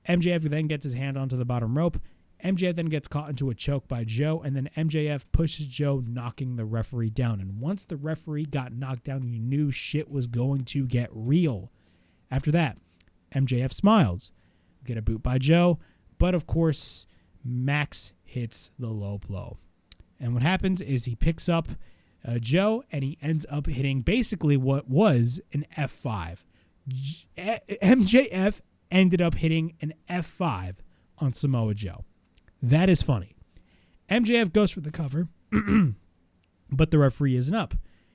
MJF then gets his hand onto the bottom rope. MJF then gets caught into a choke by Joe, and then MJF pushes Joe, knocking the referee down. And once the referee got knocked down, you knew shit was going to get real. After that, MJF smiles. We get a boot by Joe, but of course, Max hits the low blow. And what happens is he picks up Joe, and he ends up hitting basically what was an F5. MJF ended up hitting an F5 on Samoa Joe. That is funny. MJF goes for the cover, but the referee isn't up.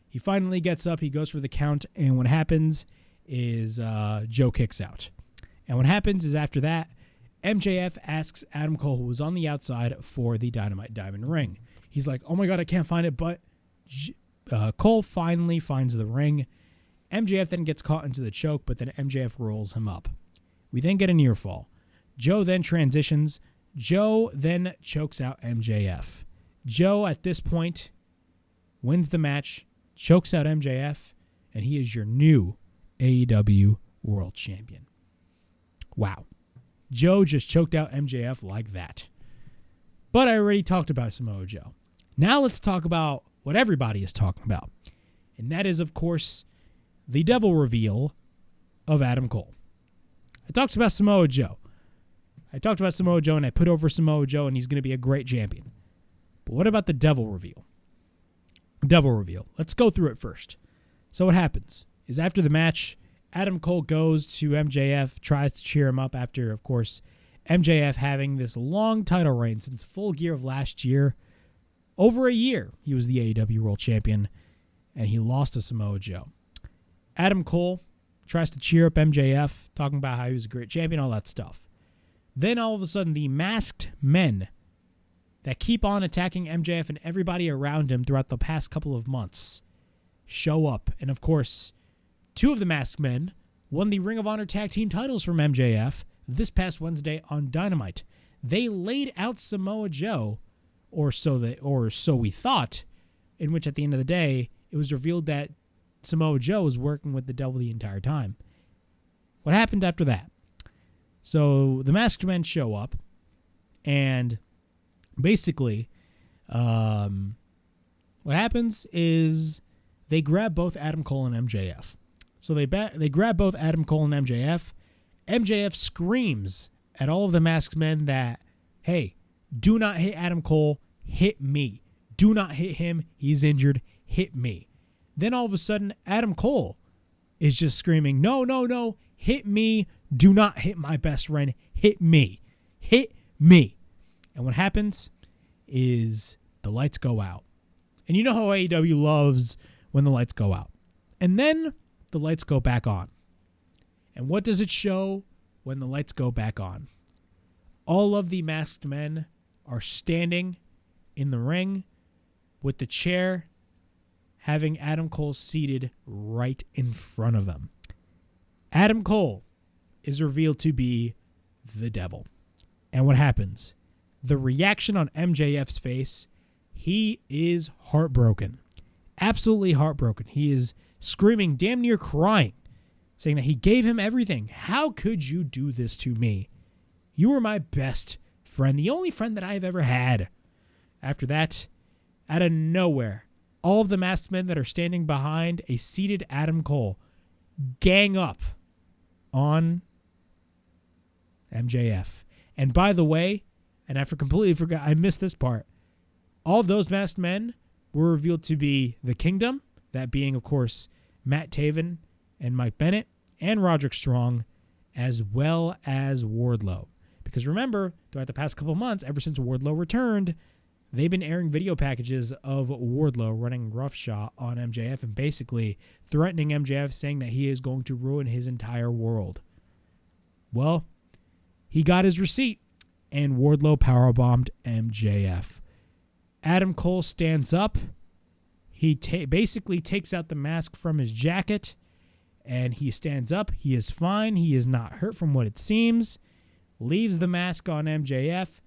He finally gets up, he goes for the count, and what happens is Joe kicks out. And what happens is after that, MJF asks Adam Cole, who was on the outside, for the Dynamite Diamond ring. He's like, oh my God, I can't find it, but Cole finally finds the ring. MJF then gets caught into the choke, but then MJF rolls him up. We then get a near fall. Joe then transitions. Joe then chokes out MJF. Joe, at this point, wins the match, chokes out MJF, and he is your new AEW World Champion. Wow. Joe just choked out MJF like that. But I already talked about Samoa Joe. Now let's talk about what everybody is talking about. And that is, of course, the devil reveal of Adam Cole. I talked about Samoa Joe. And I put over Samoa Joe, and he's going to be a great champion. But what about the devil reveal? Devil reveal. Let's go through it first. So what happens is after the match, Adam Cole goes to MJF, tries to cheer him up after, of course, MJF having this long title reign since Full Gear of last year. Over a year, he was the AEW World Champion, and he lost to Samoa Joe. Adam Cole tries to cheer up MJF, talking about how he was a great champion, all that stuff. Then all of a sudden, the masked men that keep on attacking MJF and everybody around him throughout the past couple of months show up. And of course, two of the masked men won the Ring of Honor tag team titles from MJF this past Wednesday on Dynamite. They laid out Samoa Joe, or so we thought, in which at the end of the day, it was revealed that Samoa Joe was working with the devil the entire time. What happened after that? So the masked men show up, and basically, what happens is they grab both Adam Cole and MJF. So they grab both Adam Cole and MJF. MJF screams at all of the masked men that, hey, do not hit Adam Cole, hit me. Do not hit him, he's injured, hit me. Then all of a sudden, Adam Cole is just screaming, no, no, no, hit me, do not hit my best friend, hit me. Hit me. And what happens is the lights go out. And you know how AEW loves when the lights go out. And then the lights go back on. And what does it show when the lights go back on? All of the masked men are standing in the ring with the chair having Adam Cole seated right in front of them. Adam Cole is revealed to be the devil. And what happens? The reaction on MJF's face, he is heartbroken. Absolutely heartbroken. He is screaming, damn near crying, saying that he gave him everything. How could you do this to me? You were my best friend, the only friend that I've ever had. After that, out of nowhere, all of the masked men that are standing behind a seated Adam Cole gang up on MJF. And by the way, and I completely forgot, I missed this part. All of those masked men were revealed to be the Kingdom, that being, of course, Matt Taven and Mike Bennett and Roderick Strong, as well as Wardlow. Because remember, throughout the past couple months, ever since Wardlow returned, they've been airing video packages of Wardlow running roughshod on MJF and basically threatening MJF, saying that he is going to ruin his entire world. Well, he got his receipt, and Wardlow powerbombed MJF. Adam Cole stands up. He basically takes out the mask from his jacket, and he stands up. He is fine. He is not hurt from what it seems. Leaves the mask on MJF.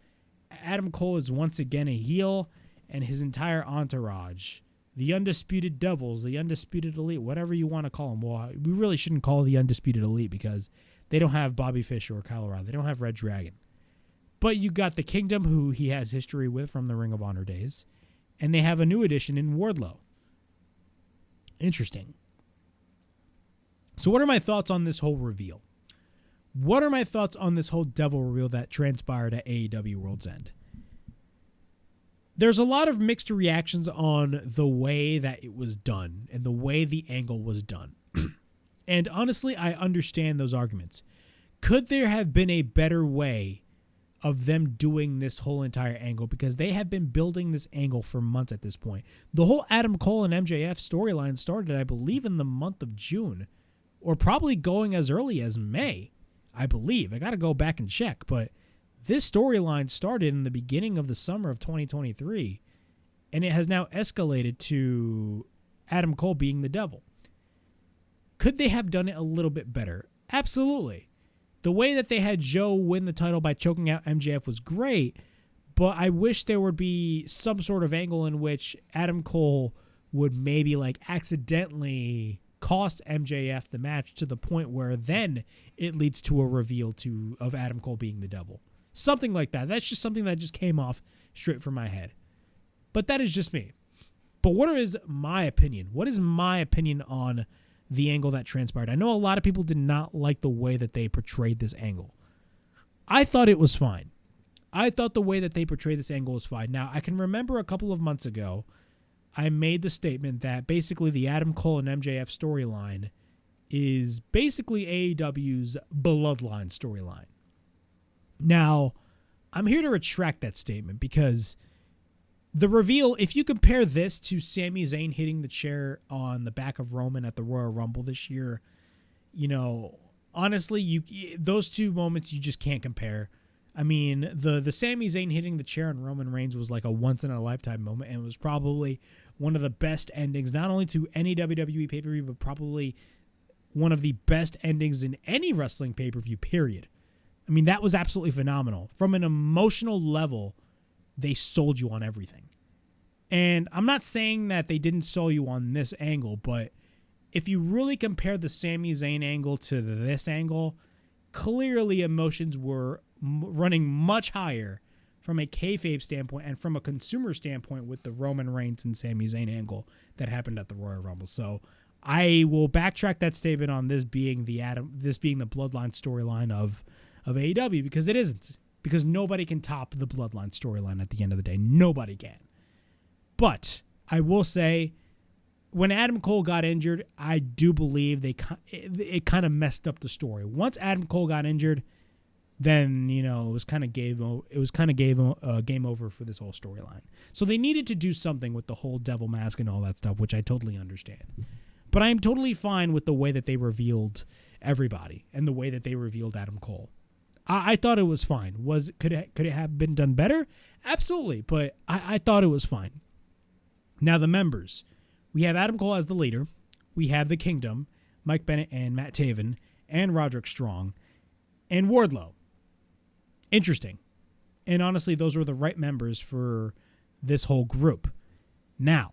Adam Cole is once again a heel, and his entire entourage, the Undisputed Devils, the Undisputed Elite, whatever you want to call them. Well, we really shouldn't call the Undisputed Elite because they don't have Bobby Fish or Kyle O'Reilly. They don't have Red Dragon. But you got the Kingdom, who he has history with from the Ring of Honor days, and they have a new addition in Wardlow. Interesting. So what are my thoughts on this whole reveal? What are my thoughts on this whole devil reveal that transpired at AEW Worlds End? There's a lot of mixed reactions on the way that it was done and the way the angle was done. And honestly, I understand those arguments. Could there have been a better way of them doing this whole entire angle? Because they have been building this angle for months at this point. The whole Adam Cole and MJF storyline started, I believe, in the month of June, or probably going as early as May, I believe. I got to go back and check, but this storyline started in the beginning of the summer of 2023, and it has now escalated to Adam Cole being the devil. Could they have done it a little bit better? Absolutely. The way that they had Joe win the title by choking out MJF was great, but I wish there would be some sort of angle in which Adam Cole would maybe like accidentally cost MJF the match to the point where then it leads to a reveal of Adam Cole being the devil. Something like that. That's just something that just came off straight from my head. But that is just me. But what is my opinion? What is my opinion on the angle that transpired? I know a lot of people did not like the way that they portrayed this angle. I thought it was fine. I thought the way that they portrayed this angle was fine. Now, I can remember a couple of months ago, I made the statement that basically the Adam Cole and MJF storyline is basically AEW's Bloodline storyline. Now, I'm here to retract that statement because the reveal, if you compare this to Sami Zayn hitting the chair on the back of Roman at the Royal Rumble this year, you know, honestly, those two moments you just can't compare. I mean, the Sami Zayn hitting the chair on Roman Reigns was like a once-in-a-lifetime moment, and it was probably one of the best endings, not only to any WWE pay-per-view, but probably one of the best endings in any wrestling pay-per-view, period. I mean, that was absolutely phenomenal. From an emotional level, they sold you on everything. And I'm not saying that they didn't sell you on this angle, but if you really compare the Sami Zayn angle to this angle, clearly emotions were running much higher from a kayfabe standpoint and from a consumer standpoint with the Roman Reigns and Sami Zayn angle that happened at the Royal Rumble. So I will backtrack that statement on this being the Bloodline storyline of AEW, because it isn't. Because nobody can top the Bloodline storyline at the end of the day. Nobody can. But I will say, when Adam Cole got injured, I do believe it kind of messed up the story. Once Adam Cole got injured, then, you know, it was kind of game over for this whole storyline. So they needed to do something with the whole devil mask and all that stuff, which I totally understand. But I am totally fine with the way that they revealed everybody and the way that they revealed Adam Cole. I thought it was fine. Could it have been done better? Absolutely, but I thought it was fine. Now the members. We have Adam Cole as the leader. We have the Kingdom, Mike Bennett and Matt Taven, and Roderick Strong, and Wardlow. Interesting. And honestly, those were the right members for this whole group. Now,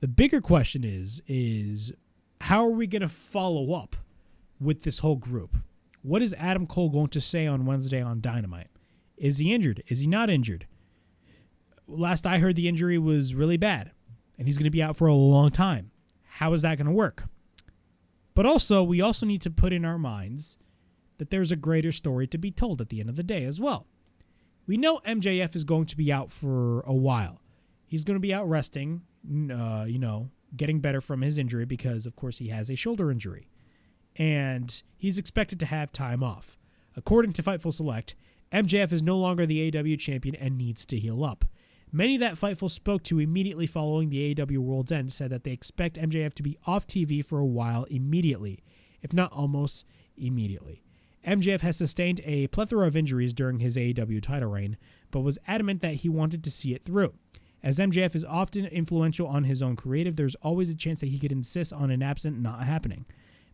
the bigger question is how are we going to follow up with this whole group? What is Adam Cole going to say on Wednesday on Dynamite? Is he injured? Is he not injured? Last I heard, the injury was really bad, and he's going to be out for a long time. How is that going to work? But also, we also need to put in our minds that there's a greater story to be told at the end of the day as well. We know MJF is going to be out for a while. He's going to be out resting, getting better from his injury because, of course, he has a shoulder injury. And he's expected to have time off. According to Fightful Select, MJF is no longer the AEW champion and needs to heal up. Many that Fightful spoke to immediately following the AEW Worlds End said that they expect MJF to be off TV for a while immediately, if not almost immediately. MJF has sustained a plethora of injuries during his AEW title reign, but was adamant that he wanted to see it through. As MJF is often influential on his own creative, there's always a chance that he could insist on an absent not happening,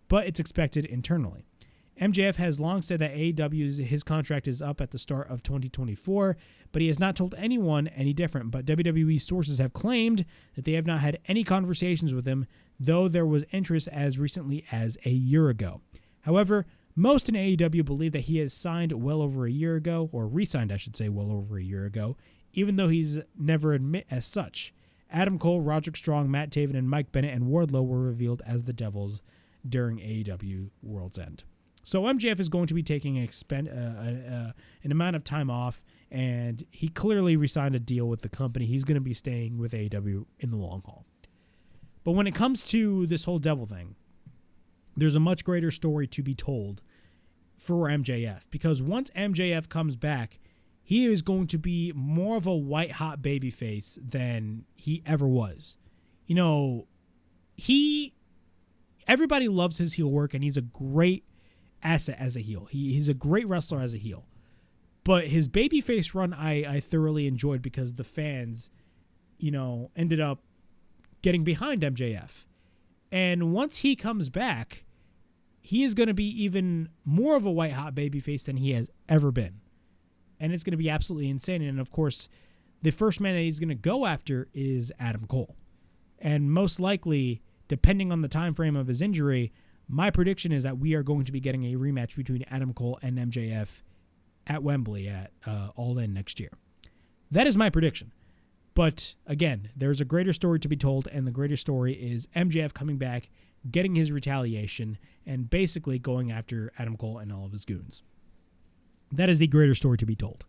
but it's expected internally. MJF has long said that his contract is up at the start of 2024, but he has not told anyone any different. But WWE sources have claimed that they have not had any conversations with him, though there was interest as recently as a year ago. However, most in AEW believe that he has signed well over a year ago, or re-signed, I should say, well over a year ago, even though he's never admit as such. Adam Cole, Roderick Strong, Matt Taven, and Mike Bennett and Wardlow were revealed as the Devils during AEW Worlds End. So MJF is going to be taking an amount of time off, and he clearly re-signed a deal with the company. He's going to be staying with AEW in the long haul. But when it comes to this whole devil thing, there's a much greater story to be told for MJF, because once MJF comes back, he is going to be more of a white-hot babyface than he ever was. You know, everybody loves his heel work, and he's a great asset as a heel. He's a great wrestler as a heel. But his babyface run I thoroughly enjoyed because the fans, ended up getting behind MJF. And once he comes back, he is going to be even more of a white-hot babyface than he has ever been. And it's going to be absolutely insane. And, of course, the first man that he's going to go after is Adam Cole. And most likely, depending on the time frame of his injury, my prediction is that we are going to be getting a rematch between Adam Cole and MJF at Wembley at Allin next year. That is my prediction. But, again, there's a greater story to be told, and the greater story is MJF coming back, getting his retaliation, and basically going after Adam Cole and all of his goons. That is the greater story to be told.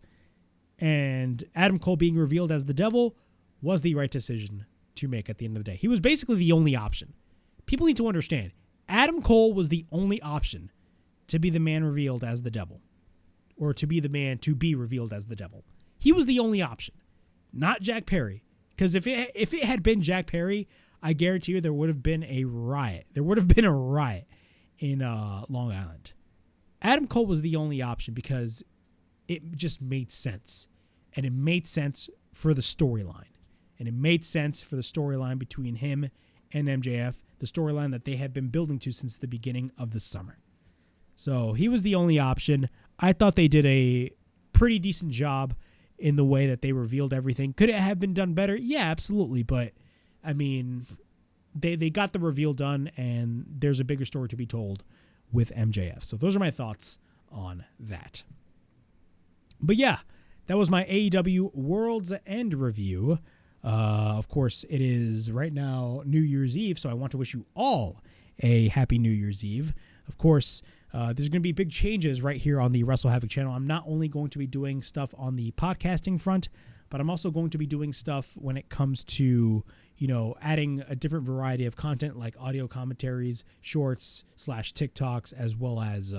And Adam Cole being revealed as the devil was the right decision to make at the end of the day. He was basically the only option. People need to understand, Adam Cole was the only option to be the man revealed as the devil, or to be the man to be revealed as the devil. He was the only option, not Jack Perry. Because if it had been Jack Perry, I guarantee you there would have been a riot. There would have been a riot in Long Island. Adam Cole was the only option because it just made sense. And it made sense for the storyline. And it made sense for the storyline between him and MJF, the storyline that they had been building to since the beginning of the summer. So he was the only option. I thought they did a pretty decent job in the way that they revealed everything. Could it have been done better? Yeah, absolutely. But, I mean, they got the reveal done, and there's a bigger story to be told with MJF. So those are my thoughts on that. But yeah, that was my AEW Worlds End review. Of course, it is right now New Year's Eve, so I want to wish you all a happy New Year's Eve. Of course, there's going to be big changes right here on the WrestleHavoc channel. I'm not only going to be doing stuff on the podcasting front, but I'm also going to be doing stuff when it comes to, adding a different variety of content like audio commentaries, shorts / TikToks, as well as,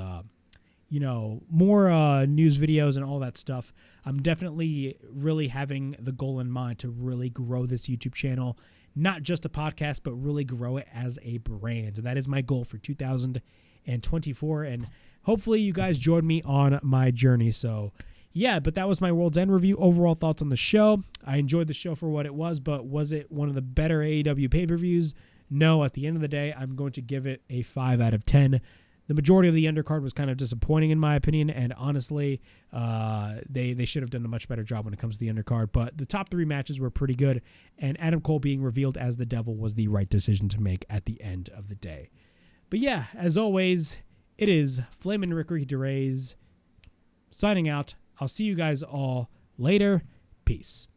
more news videos and all that stuff. I'm definitely really having the goal in mind to really grow this YouTube channel, not just a podcast, but really grow it as a brand. That is my goal for 2024, and hopefully you guys join me on my journey. So yeah, but that was my World's End review. Overall thoughts on the show. I enjoyed the show for what it was, but was it one of the better AEW pay-per-views? No. At the end of the day, I'm going to give it a 5 out of 10. The majority of the undercard was kind of disappointing in my opinion, and honestly, they should have done a much better job when it comes to the undercard. But the top 3 matches were pretty good, and Adam Cole being revealed as the devil was the right decision to make at the end of the day. But yeah, as always, it is Flamin' Ricky DeRays signing out. I'll see you guys all later. Peace.